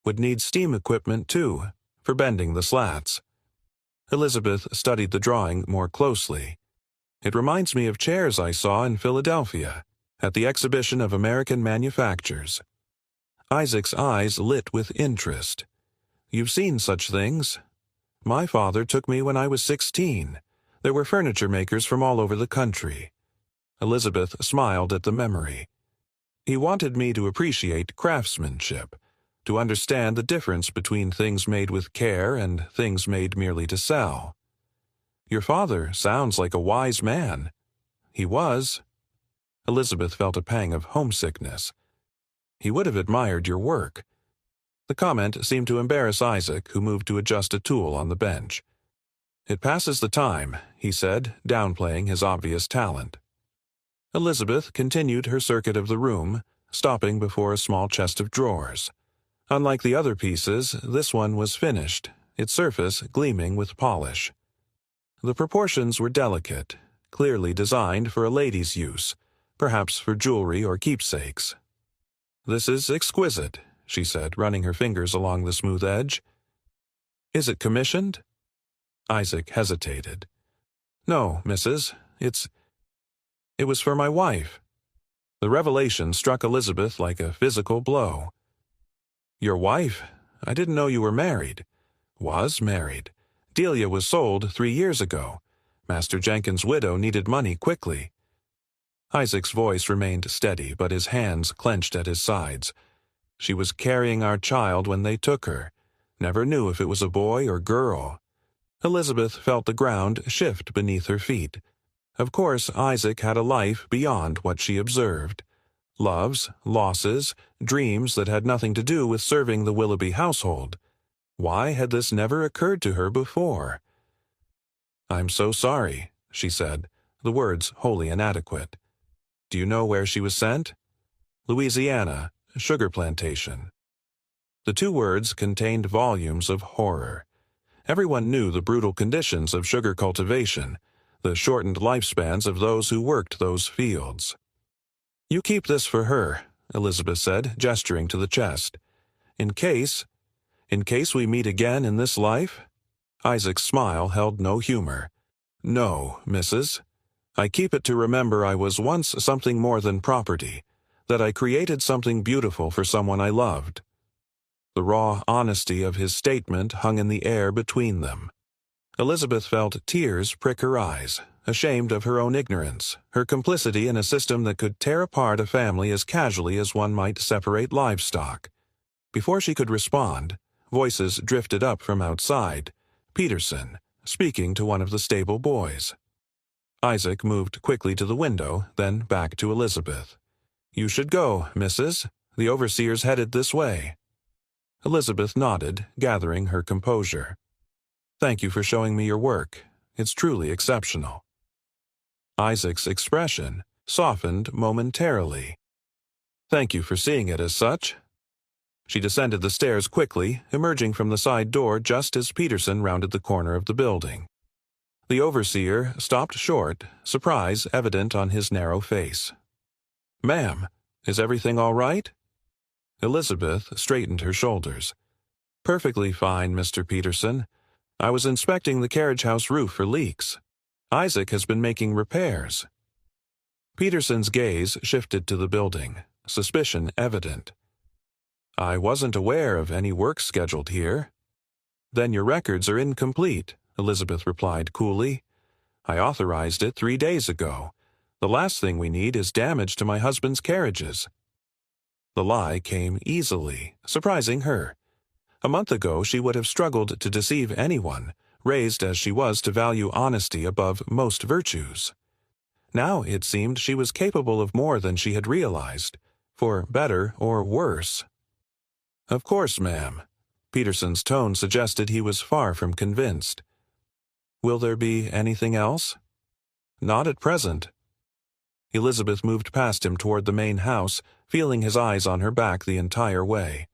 "Would need steam equipment, too, for bending the slats." Elizabeth studied the drawing more closely. "It reminds me of chairs I saw in Philadelphia, at the Exhibition of American Manufactures." Isaac's eyes lit with interest. "You've seen such things. My father took me when I was 16. There were furniture makers from all over the country." Elizabeth smiled at the memory. "He wanted me to appreciate craftsmanship, to understand the difference between things made with care and things made merely to sell." "Your father sounds like a wise man." "He was." Elizabeth felt a pang of homesickness. "He would have admired your work." The comment seemed to embarrass Isaac, who moved to adjust a tool on the bench. "It passes the time," he said, downplaying his obvious talent. Elizabeth continued her circuit of the room, stopping before a small chest of drawers. Unlike the other pieces, this one was finished, its surface gleaming with polish. The proportions were delicate, clearly designed for a lady's use, perhaps for jewelry or keepsakes. "This is exquisite," she said, running her fingers along the smooth edge. "Is it commissioned?" Isaac hesitated. "No, Mrs. It was for my wife." The revelation struck Elizabeth like a physical blow. "Your wife? I didn't know you were married." "Was married. Delia was sold 3 years ago. Master Jenkins' widow needed money quickly." Isaac's voice remained steady, but his hands clenched at his sides. "She was carrying our child when they took her. Never knew if it was a boy or girl." Elizabeth felt the ground shift beneath her feet. Of course, Isaac had a life beyond what she observed. Loves, losses, dreams that had nothing to do with serving the Willoughby household. Why had this never occurred to her before? "I'm so sorry," she said, the words wholly inadequate. "Do you know where she was sent?" "Louisiana, sugar plantation." The 2 words contained volumes of horror. Everyone knew the brutal conditions of sugar cultivation, the shortened lifespans of those who worked those fields. "You keep this for her," Elizabeth said, gesturing to the chest. In case we meet again in this life?" Isaac's smile held no humor. "No, Mrs. I keep it to remember I was once something more than property, that I created something beautiful for someone I loved. The raw honesty of his statement hung in the air between them. Elizabeth felt tears prick her eyes, ashamed of her own ignorance, her complicity in a system that could tear apart a family as casually as one might separate livestock. Before she could respond, voices drifted up from outside. Peterson, speaking to one of the stable boys. Isaac moved quickly to the window, then back to Elizabeth. "You should go, Mrs. The overseer's headed this way." Elizabeth nodded, gathering her composure. "Thank you for showing me your work. It's truly exceptional." Isaac's expression softened momentarily. "Thank you for seeing it as such." She descended the stairs quickly, emerging from the side door just as Peterson rounded the corner of the building. The overseer stopped short, surprise evident on his narrow face. "Ma'am, is everything all right?" Elizabeth straightened her shoulders. "Perfectly fine, Mr. Peterson. I was inspecting the carriage house roof for leaks. Isaac has been making repairs." Peterson's gaze shifted to the building, suspicion evident. "I wasn't aware of any work scheduled here." "Then your records are incomplete," Elizabeth replied coolly. "I authorized it 3 days ago. The last thing we need is damage to my husband's carriages." The lie came easily, surprising her. A month ago she would have struggled to deceive anyone, raised as she was to value honesty above most virtues. Now it seemed she was capable of more than she had realized, for better or worse. "Of course, ma'am." Peterson's tone suggested he was far from convinced. "Will there be anything else?" "Not at present." Elizabeth moved past him toward the main house, feeling his eyes on her back the entire way.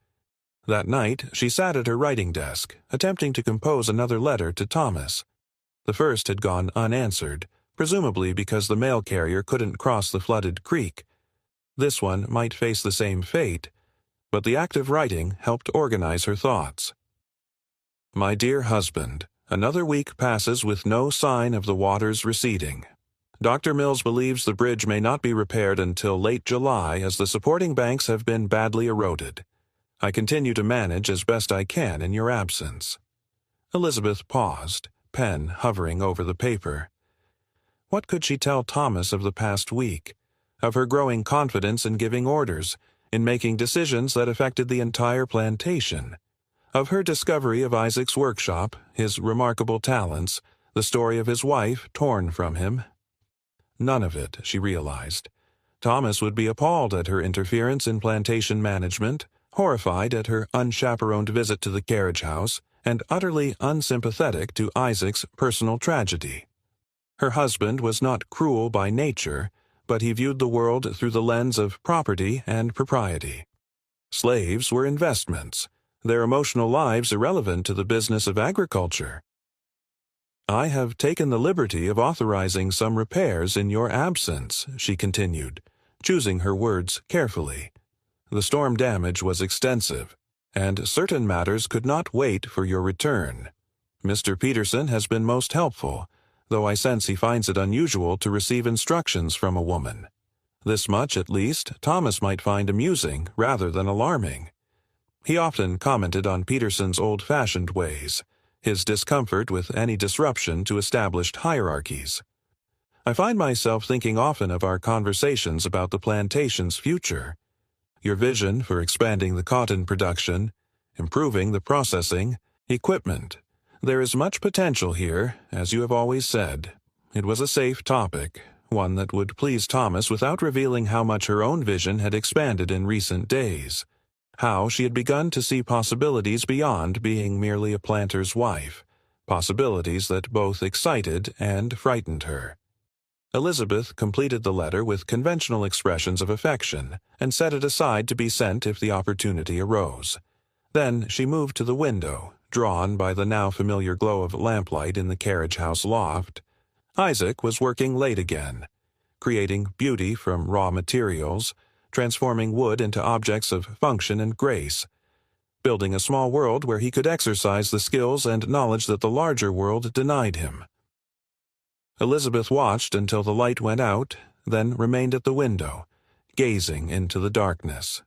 That night, she sat at her writing desk, attempting to compose another letter to Thomas. The first had gone unanswered, presumably because the mail carrier couldn't cross the flooded creek. This one might face the same fate, but the act of writing helped organize her thoughts. "My dear husband, another week passes with no sign of the waters receding. Dr. Mills believes the bridge may not be repaired until late July as the supporting banks have been badly eroded. I continue to manage as best I can in your absence." Elizabeth paused, pen hovering over the paper. What could she tell Thomas of the past week? Of her growing confidence in giving orders, in making decisions that affected the entire plantation? Of her discovery of Isaac's workshop, his remarkable talents, the story of his wife torn from him? None of it, she realized. Thomas would be appalled at her interference in plantation management, horrified at her unchaperoned visit to the carriage house, and utterly unsympathetic to Isaac's personal tragedy. Her husband was not cruel by nature, but he viewed the world through the lens of property and propriety. Slaves were investments, their emotional lives irrelevant to the business of agriculture. "I have taken the liberty of authorizing some repairs in your absence," she continued, choosing her words carefully. "The storm damage was extensive, and certain matters could not wait for your return. Mr. Peterson has been most helpful, though I sense he finds it unusual to receive instructions from a woman. This much, at least, Thomas might find amusing rather than alarming." He often commented on Peterson's old-fashioned ways, his discomfort with any disruption to established hierarchies. "I find myself thinking often of our conversations about the plantation's future. Your vision for expanding the cotton production, improving the processing, equipment. There is much potential here, as you have always said." It was a safe topic, one that would please Thomas without revealing how much her own vision had expanded in recent days, how she had begun to see possibilities beyond being merely a planter's wife, possibilities that both excited and frightened her. Elizabeth completed the letter with conventional expressions of affection and set it aside to be sent if the opportunity arose. Then she moved to the window, drawn by the now familiar glow of lamplight in the carriage house loft. Isaac was working late again, creating beauty from raw materials, transforming wood into objects of function and grace, building a small world where he could exercise the skills and knowledge that the larger world denied him. Elizabeth watched until the light went out, then remained at the window, gazing into the darkness.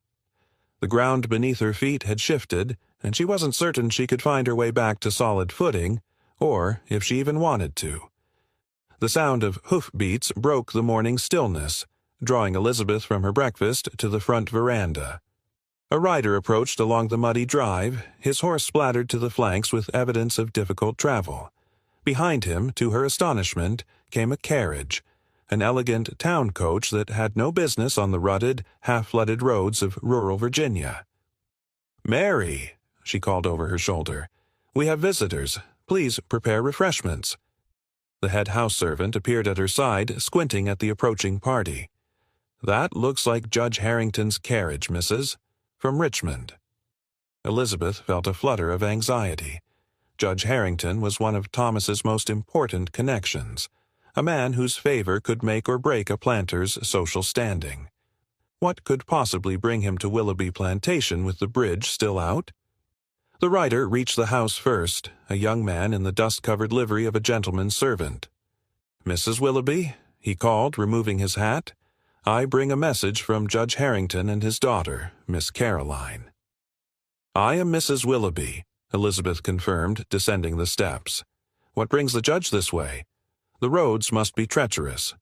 The ground beneath her feet had shifted, and she wasn't certain she could find her way back to solid footing, or if she even wanted to. The sound of hoofbeats broke the morning stillness, drawing Elizabeth from her breakfast to the front veranda. A rider approached along the muddy drive, his horse splattered to the flanks with evidence of difficult travel. Behind him, to her astonishment, came a carriage, an elegant town coach that had no business on the rutted, half-flooded roads of rural Virginia. "Mary," she called over her shoulder, "we have visitors. Please prepare refreshments." The head house servant appeared at her side, squinting at the approaching party. "That looks like Judge Harrington's carriage, Mrs. From Richmond." Elizabeth felt a flutter of anxiety. Judge Harrington was one of Thomas's most important connections, a man whose favor could make or break a planter's social standing. What could possibly bring him to Willoughby Plantation with the bridge still out? The rider reached the house first, a young man in the dust-covered livery of a gentleman's servant. "Mrs. Willoughby," he called, removing his hat, "I bring a message from Judge Harrington and his daughter, Miss Caroline." "I am Mrs. Willoughby," Elizabeth confirmed, descending the steps. "What brings the judge this way? The roads must be treacherous."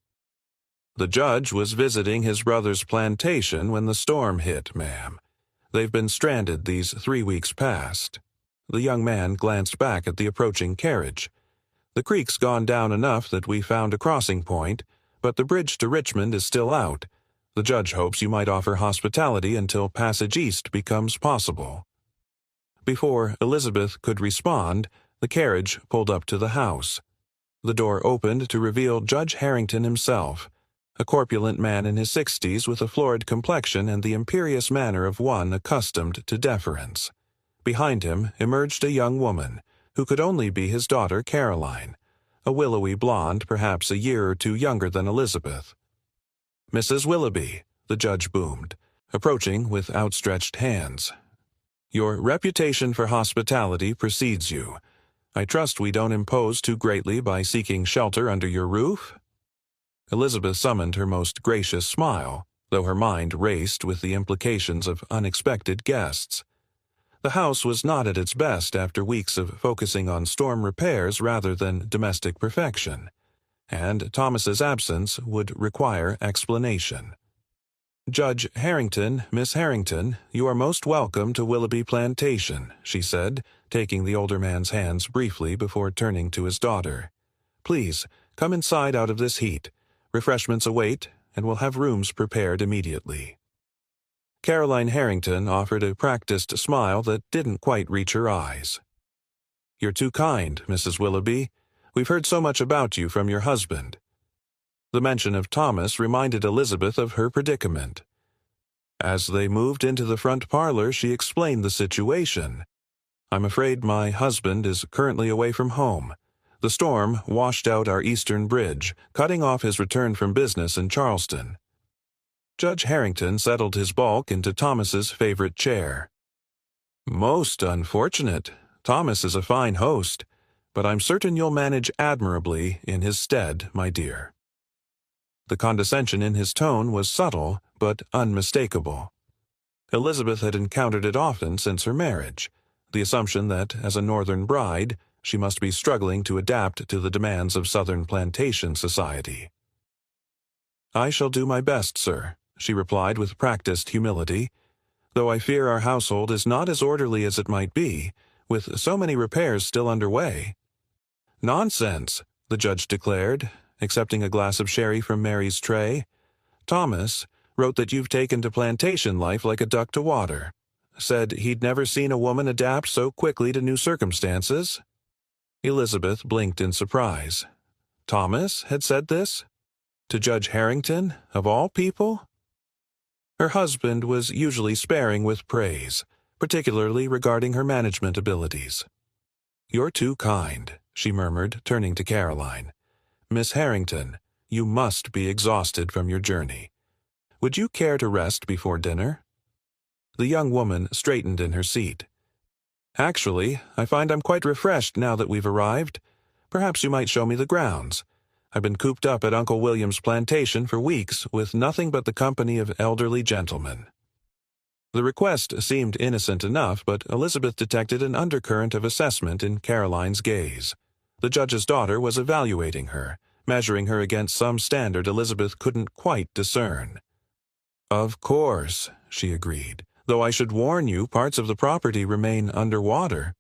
"The judge was visiting his brother's plantation when the storm hit, ma'am. They've been stranded these 3 weeks past." The young man glanced back at the approaching carriage. "The creek's gone down enough that we found a crossing point, but the bridge to Richmond is still out. The judge hopes you might offer hospitality until passage east becomes possible." Before Elizabeth could respond, the carriage pulled up to the house. The door opened to reveal Judge Harrington himself, a corpulent man in his 60s with a florid complexion and the imperious manner of one accustomed to deference. Behind him emerged a young woman, who could only be his daughter Caroline, a willowy blonde perhaps a year or two younger than Elizabeth. "Mrs. Willoughby," the judge boomed, approaching with outstretched hands. "Your reputation for hospitality precedes you. I trust we don't impose too greatly by seeking shelter under your roof?" Elizabeth summoned her most gracious smile, though her mind raced with the implications of unexpected guests. The house was not at its best after weeks of focusing on storm repairs rather than domestic perfection, and Thomas's absence would require explanation. "Judge Harrington, Miss Harrington, you are most welcome to Willoughby Plantation," she said, taking the older man's hands briefly before turning to his daughter. "Please, come inside out of this heat. Refreshments await, and we'll have rooms prepared immediately." Caroline Harrington offered a practiced smile that didn't quite reach her eyes. "You're too kind, Mrs. Willoughby. We've heard so much about you from your husband." The mention of Thomas reminded Elizabeth of her predicament. As they moved into the front parlor, she explained the situation. "I'm afraid my husband is currently away from home. The storm washed out our eastern bridge, cutting off his return from business in Charleston." Judge Harrington settled his bulk into Thomas's favorite chair. "Most unfortunate. Thomas is a fine host, but I'm certain you'll manage admirably in his stead, my dear." The condescension in his tone was subtle but unmistakable. Elizabeth had encountered it often since her marriage, the assumption that, as a northern bride, she must be struggling to adapt to the demands of Southern plantation society. "I shall do my best, sir," she replied with practiced humility, "though I fear our household is not as orderly as it might be, with so many repairs still underway." "Nonsense," the judge declared, accepting a glass of sherry from Mary's tray. "Thomas wrote that you've taken to plantation life like a duck to water. Said he'd never seen a woman adapt so quickly to new circumstances." Elizabeth blinked in surprise. Thomas had said this? To Judge Harrington, of all people? Her husband was usually sparing with praise, particularly regarding her management abilities. "You're too kind," she murmured, turning to Caroline. "Miss Harrington, you must be exhausted from your journey. Would you care to rest before dinner?" The young woman straightened in her seat. "Actually, I find I'm quite refreshed now that we've arrived. Perhaps you might show me the grounds. I've been cooped up at Uncle William's plantation for weeks with nothing but the company of elderly gentlemen." The request seemed innocent enough, but Elizabeth detected an undercurrent of assessment in Caroline's gaze. The judge's daughter was evaluating her, measuring her against some standard Elizabeth couldn't quite discern. "Of course," she agreed, "though I should warn you parts of the property remain underwater."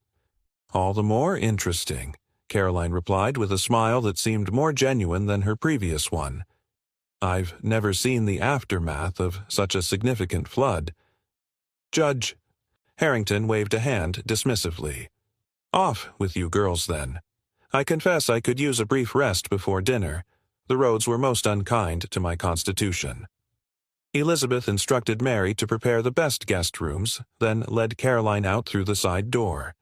"All the more interesting," Caroline replied with a smile that seemed more genuine than her previous one. "I've never seen the aftermath of such a significant flood." "Judge," Harrington waved a hand dismissively. "Off with you girls, then. I confess I could use a brief rest before dinner. The roads were most unkind to my constitution." Elizabeth instructed Mary to prepare the best guest rooms, then led Caroline out through the side door.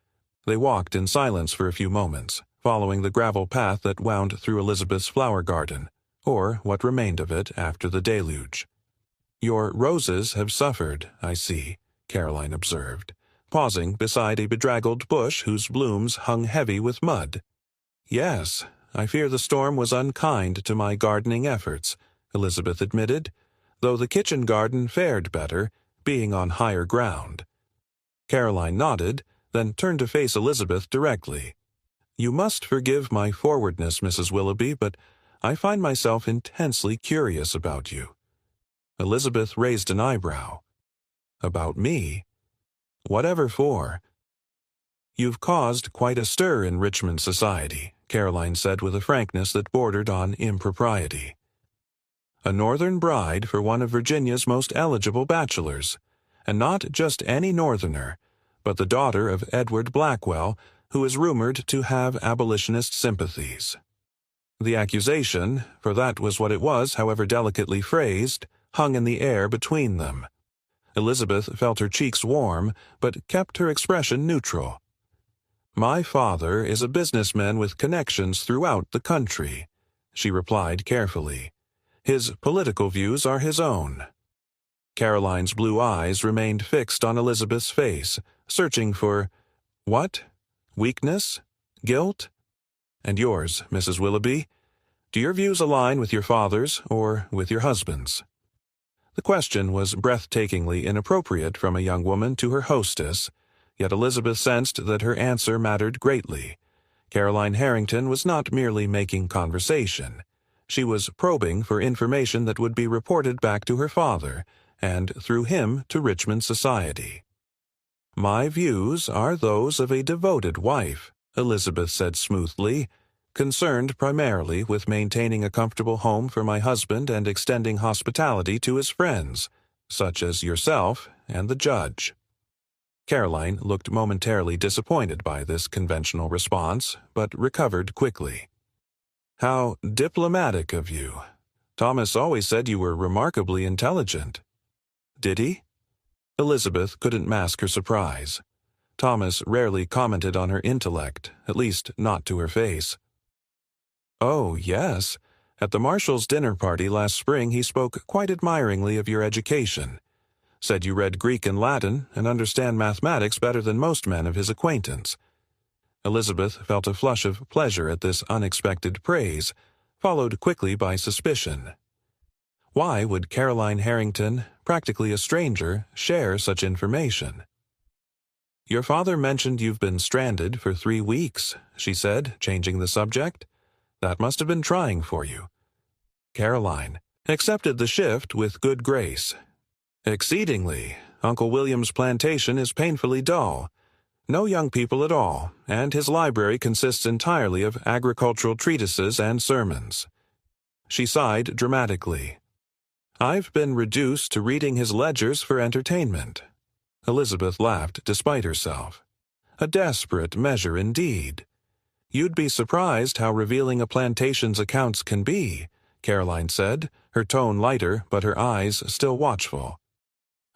They walked in silence for a few moments, following the gravel path that wound through Elizabeth's flower garden, or what remained of it after the deluge. "Your roses have suffered, I see," Caroline observed, pausing beside a bedraggled bush whose blooms hung heavy with mud. "Yes, I fear the storm was unkind to my gardening efforts," Elizabeth admitted, though the kitchen garden fared better, being on higher ground. Caroline nodded, then turned to face Elizabeth directly. "You must forgive my forwardness, Mrs. Willoughby, but I find myself intensely curious about you." Elizabeth raised an eyebrow. "About me? Whatever for?" "You've caused quite a stir in Richmond society," Caroline said with a frankness that bordered on impropriety. "A northern bride for one of Virginia's most eligible bachelors, and not just any northerner, but the daughter of Edward Blackwell, who is rumored to have abolitionist sympathies." The accusation, for that was what it was, however delicately phrased, hung in the air between them. Elizabeth felt her cheeks warm, but kept her expression neutral. "My father is a businessman with connections throughout the country," she replied carefully. "His political views are his own." Caroline's blue eyes remained fixed on Elizabeth's face, searching for, what? Weakness? Guilt? "And yours, Mrs. Willoughby? Do your views align with your father's or with your husband's?" The question was breathtakingly inappropriate from a young woman to her hostess, yet Elizabeth sensed that her answer mattered greatly. Caroline Harrington was not merely making conversation. She was probing for information that would be reported back to her father, and through him to Richmond society. "My views are those of a devoted wife," Elizabeth said smoothly, "concerned primarily with maintaining a comfortable home for my husband and extending hospitality to his friends, such as yourself and the judge." Caroline looked momentarily disappointed by this conventional response, but recovered quickly. "How diplomatic of you. Thomas always said you were remarkably intelligent." "Did he?" Elizabeth couldn't mask her surprise. Thomas rarely commented on her intellect, at least not to her face. "Oh, yes. At the Marshall's dinner party last spring he spoke quite admiringly of your education. Said you read Greek and Latin and understand mathematics better than most men of his acquaintance." Elizabeth felt a flush of pleasure at this unexpected praise, followed quickly by suspicion. Why would Caroline Harrington, practically a stranger, share such information? "Your father mentioned you've been stranded for 3 weeks," she said, changing the subject. "That must have been trying for you." Caroline accepted the shift with good grace. "Exceedingly. Uncle William's plantation is painfully dull. No young people at all, and his library consists entirely of agricultural treatises and sermons." She sighed dramatically. "I've been reduced to reading his ledgers for entertainment." Elizabeth laughed despite herself. "A desperate measure indeed. You'd be surprised how revealing a plantation's accounts can be," Caroline said, her tone lighter but her eyes still watchful.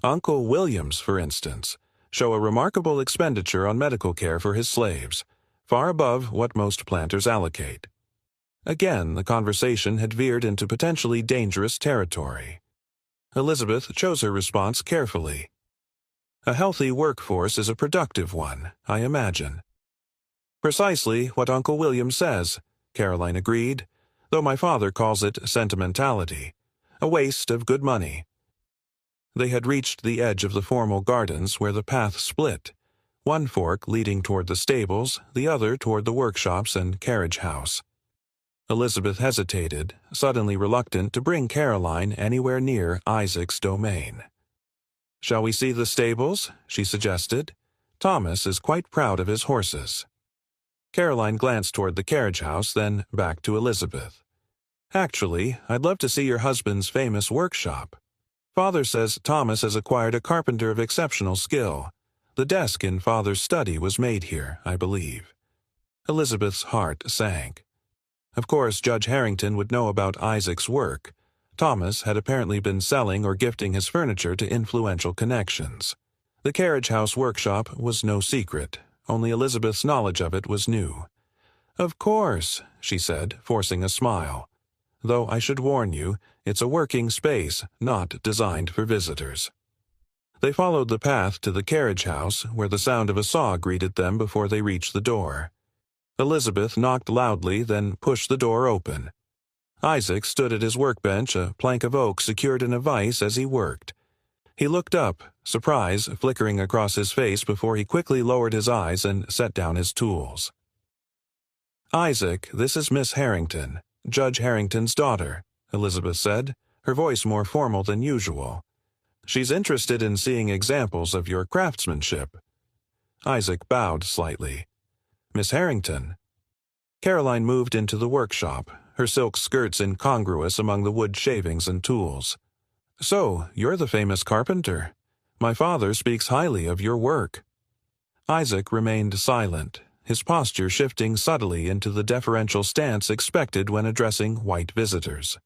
"Uncle William's, for instance, show a remarkable expenditure on medical care for his slaves, far above what most planters allocate." Again, the conversation had veered into potentially dangerous territory. Elizabeth chose her response carefully. "A healthy workforce is a productive one, I imagine." "Precisely what Uncle William says," Caroline agreed, though my father calls it sentimentality, a waste of good money. They had reached the edge of the formal gardens where the path split, one fork leading toward the stables, the other toward the workshops and carriage house. Elizabeth hesitated, suddenly reluctant to bring Caroline anywhere near Isaac's domain. "Shall we see the stables?" she suggested. "Thomas is quite proud of his horses." Caroline glanced toward the carriage house, then back to Elizabeth. "Actually, I'd love to see your husband's famous workshop. Father says Thomas has acquired a carpenter of exceptional skill. The desk in Father's study was made here, I believe." Elizabeth's heart sank. Of course, Judge Harrington would know about Isaac's work. Thomas had apparently been selling or gifting his furniture to influential connections. The carriage house workshop was no secret. Only Elizabeth's knowledge of it was new. "Of course," she said, forcing a smile. "Though I should warn you, it's a working space, not designed for visitors." They followed the path to the carriage house, where the sound of a saw greeted them before they reached the door. Elizabeth knocked loudly, then pushed the door open. Isaac stood at his workbench, a plank of oak secured in a vise as he worked. He looked up, surprise flickering across his face before he quickly lowered his eyes and set down his tools. "Isaac, this is Miss Harrington, Judge Harrington's daughter," Elizabeth said, her voice more formal than usual. "She's interested in seeing examples of your craftsmanship." Isaac bowed slightly. "Miss Harrington." Caroline moved into the workshop, her silk skirts incongruous among the wood shavings and tools. "So, you're the famous carpenter. My father speaks highly of your work." Isaac remained silent, his posture shifting subtly into the deferential stance expected when addressing white visitors.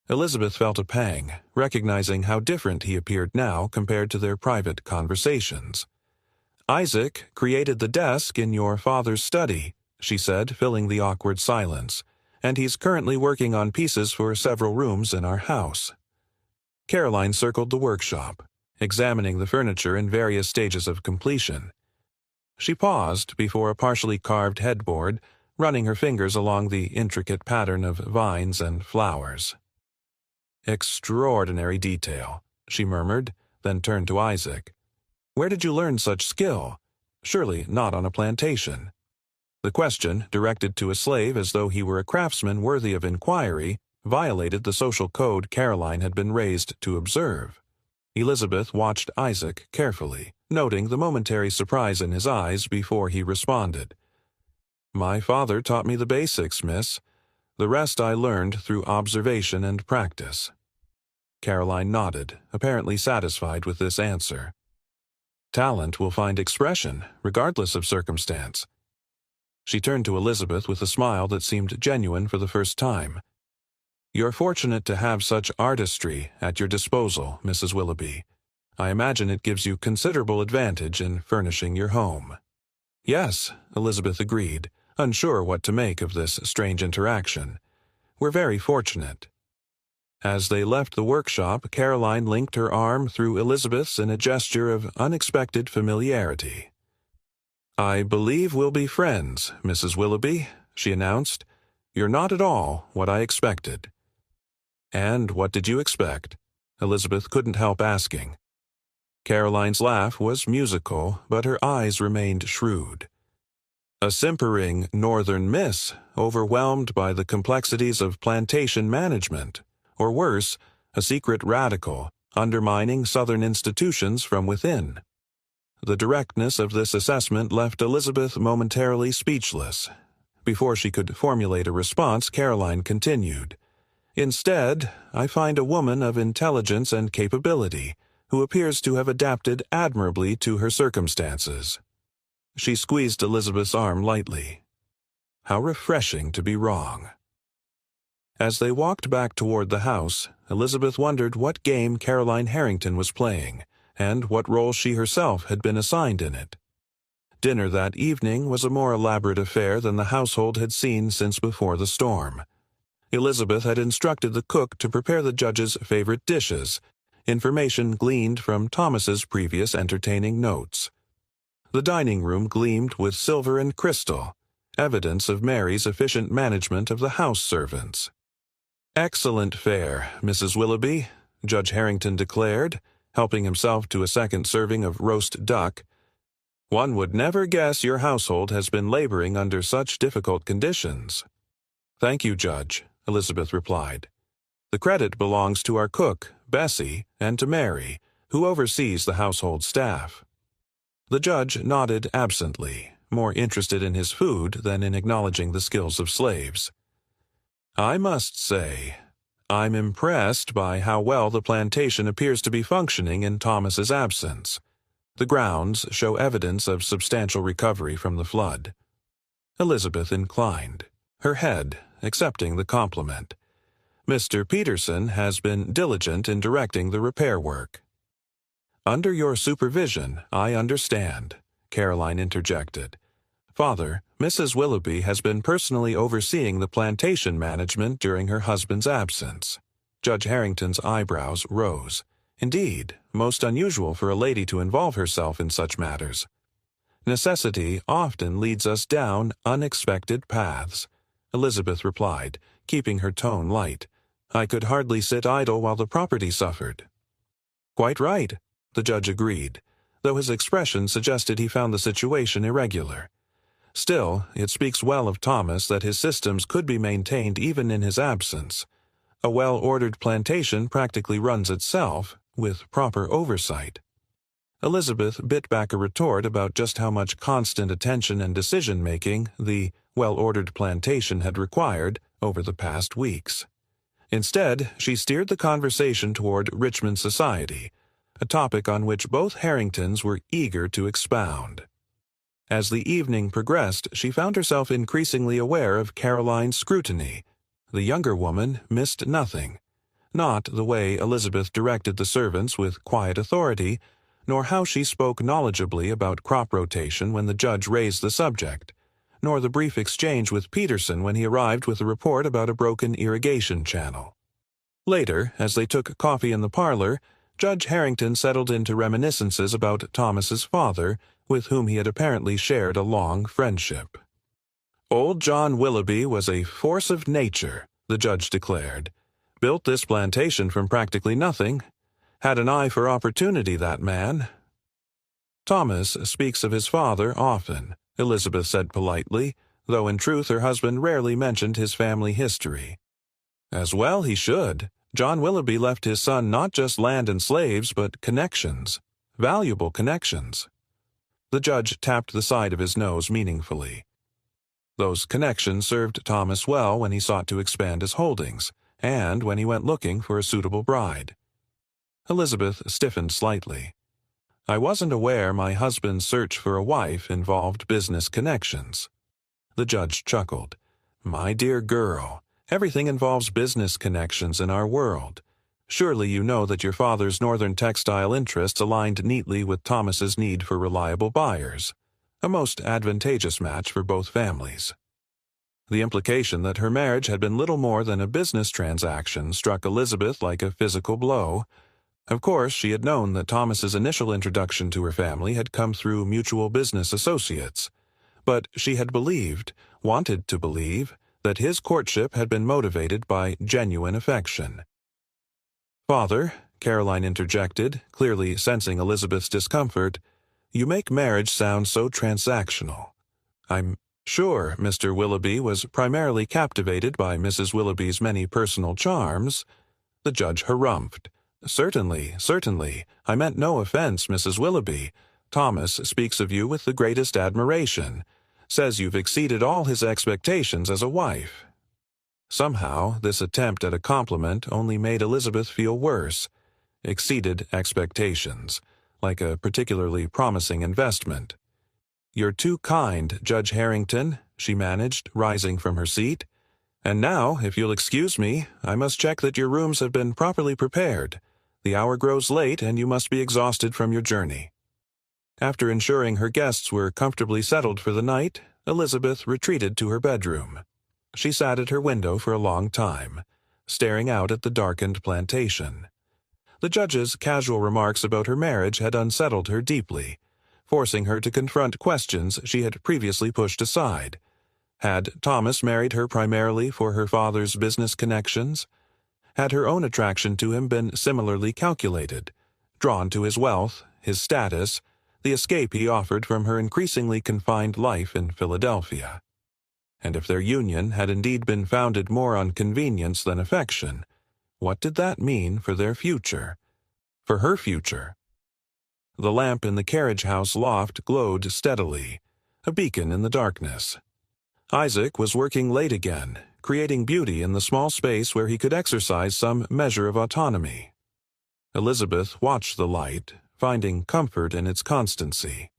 Elizabeth felt a pang, recognizing how different he appeared now compared to their private conversations. "Isaac created the desk in your father's study," she said, filling the awkward silence, "and he's currently working on pieces for several rooms in our house." Caroline circled the workshop, examining the furniture in various stages of completion. She paused before a partially carved headboard, running her fingers along the intricate pattern of vines and flowers. "Extraordinary detail," she murmured, then turned to Isaac. "Where did you learn such skill? Surely not on a plantation." The question, directed to a slave as though he were a craftsman worthy of inquiry, violated the social code Caroline had been raised to observe. Elizabeth watched Isaac carefully, noting the momentary surprise in his eyes before he responded. "My father taught me the basics, miss. The rest I learned through observation and practice." Caroline nodded, apparently satisfied with this answer. "Talent will find expression, regardless of circumstance." She turned to Elizabeth with a smile that seemed genuine for the first time. "You're fortunate to have such artistry at your disposal, Mrs. Willoughby. I imagine it gives you considerable advantage in furnishing your home." "Yes," Elizabeth agreed, unsure what to make of this strange interaction. "We're very fortunate." As they left the workshop, Caroline linked her arm through Elizabeth's in a gesture of unexpected familiarity. "I believe we'll be friends, Mrs. Willoughby," she announced. "You're not at all what I expected." "And what did you expect?" Elizabeth couldn't help asking. Caroline's laugh was musical, but her eyes remained shrewd. "A simpering northern miss, overwhelmed by the complexities of plantation management. Or worse, a secret radical, undermining Southern institutions from within." The directness of this assessment left Elizabeth momentarily speechless. Before she could formulate a response, Caroline continued, "Instead, I find a woman of intelligence and capability, who appears to have adapted admirably to her circumstances." She squeezed Elizabeth's arm lightly. How refreshing to be wrong. As they walked back toward the house, Elizabeth wondered what game Caroline Harrington was playing, and what role she herself had been assigned in it. Dinner that evening was a more elaborate affair than the household had seen since before the storm. Elizabeth had instructed the cook to prepare the judge's favorite dishes, information gleaned from Thomas's previous entertaining notes. The dining room gleamed with silver and crystal, evidence of Mary's efficient management of the house servants. "Excellent fare, Mrs. Willoughby," Judge Harrington declared, helping himself to a second serving of roast duck. "One would never guess your household has been laboring under such difficult conditions." "Thank you, Judge," Elizabeth replied. "The credit belongs to our cook, Bessie, and to Mary, who oversees the household staff." The judge nodded absently, more interested in his food than in acknowledging the skills of slaves. "I must say, I'm impressed by how well the plantation appears to be functioning in Thomas's absence. The grounds show evidence of substantial recovery from the flood." Elizabeth inclined, her head accepting the compliment. "Mr. Peterson has been diligent in directing the repair work." "Under your supervision, I understand," Caroline interjected. "Father, Mrs. Willoughby has been personally overseeing the plantation management during her husband's absence." Judge Harrington's eyebrows rose. Indeed, most unusual for a lady to involve herself in such matters. "Necessity often leads us down unexpected paths," Elizabeth replied, keeping her tone light. "I could hardly sit idle while the property suffered." "Quite right," the judge agreed, though his expression suggested he found the situation irregular. "Still, it speaks well of Thomas that his systems could be maintained even in his absence. A well-ordered plantation practically runs itself, with proper oversight." Elizabeth bit back a retort about just how much constant attention and decision-making the well-ordered plantation had required over the past weeks. Instead, she steered the conversation toward Richmond society, a topic on which both Harringtons were eager to expound. As the evening progressed, she found herself increasingly aware of Caroline's scrutiny. The younger woman missed nothing, not the way Elizabeth directed the servants with quiet authority, nor how she spoke knowledgeably about crop rotation when the judge raised the subject, nor the brief exchange with Peterson when he arrived with a report about a broken irrigation channel. Later, as they took coffee in the parlor, Judge Harrington settled into reminiscences about Thomas's father, with whom he had apparently shared a long friendship. "Old John Willoughby was a force of nature," the judge declared. "Built this plantation from practically nothing. Had an eye for opportunity, that man." "Thomas speaks of his father often," Elizabeth said politely, though in truth her husband rarely mentioned his family history. "As well he should. John Willoughby left his son not just land and slaves, but connections. Valuable connections." The judge tapped the side of his nose meaningfully. Those connections served Thomas well when he sought to expand his holdings, and when he went looking for a suitable bride. Elizabeth stiffened slightly. "I wasn't aware my husband's search for a wife involved business connections." The judge chuckled. "My dear girl, everything involves business connections in our world. Surely you know that your father's northern textile interests aligned neatly with Thomas's need for reliable buyers, a most advantageous match for both families." The implication that her marriage had been little more than a business transaction struck Elizabeth like a physical blow. Of course, she had known that Thomas's initial introduction to her family had come through mutual business associates, but she had wanted to believe, that his courtship had been motivated by genuine affection. "Father," Caroline interjected, clearly sensing Elizabeth's discomfort, "you make marriage sound so transactional. I'm sure Mr. Willoughby was primarily captivated by Mrs. Willoughby's many personal charms." The judge harumphed. Certainly. I meant no offense, Mrs. Willoughby. Thomas speaks of you with the greatest admiration. Says you've exceeded all his expectations as a wife." Somehow, this attempt at a compliment only made Elizabeth feel worse. Exceeded expectations, like a particularly promising investment. "You're too kind, Judge Harrington," she managed, rising from her seat. "And now, if you'll excuse me, I must check that your rooms have been properly prepared. The hour grows late, and you must be exhausted from your journey." After ensuring her guests were comfortably settled for the night, Elizabeth retreated to her bedroom. She sat at her window for a long time, staring out at the darkened plantation. The judge's casual remarks about her marriage had unsettled her deeply, forcing her to confront questions she had previously pushed aside. Had Thomas married her primarily for her father's business connections? Had her own attraction to him been similarly calculated, drawn to his wealth, his status, the escape he offered from her increasingly confined life in Philadelphia? And if their union had indeed been founded more on convenience than affection, what did that mean for their future? For her future? The lamp in the carriage house loft glowed steadily, a beacon in the darkness. Isaac was working late again, creating beauty in the small space where he could exercise some measure of autonomy. Elizabeth watched the light, finding comfort in its constancy.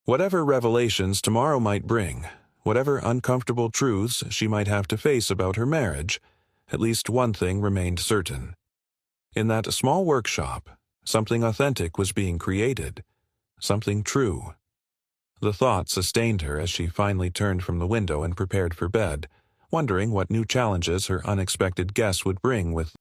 Whatever revelations tomorrow might bring, whatever uncomfortable truths she might have to face about her marriage, at least one thing remained certain. In that small workshop, something authentic was being created, something true. The thought sustained her as she finally turned from the window and prepared for bed, wondering what new challenges her unexpected guest would bring with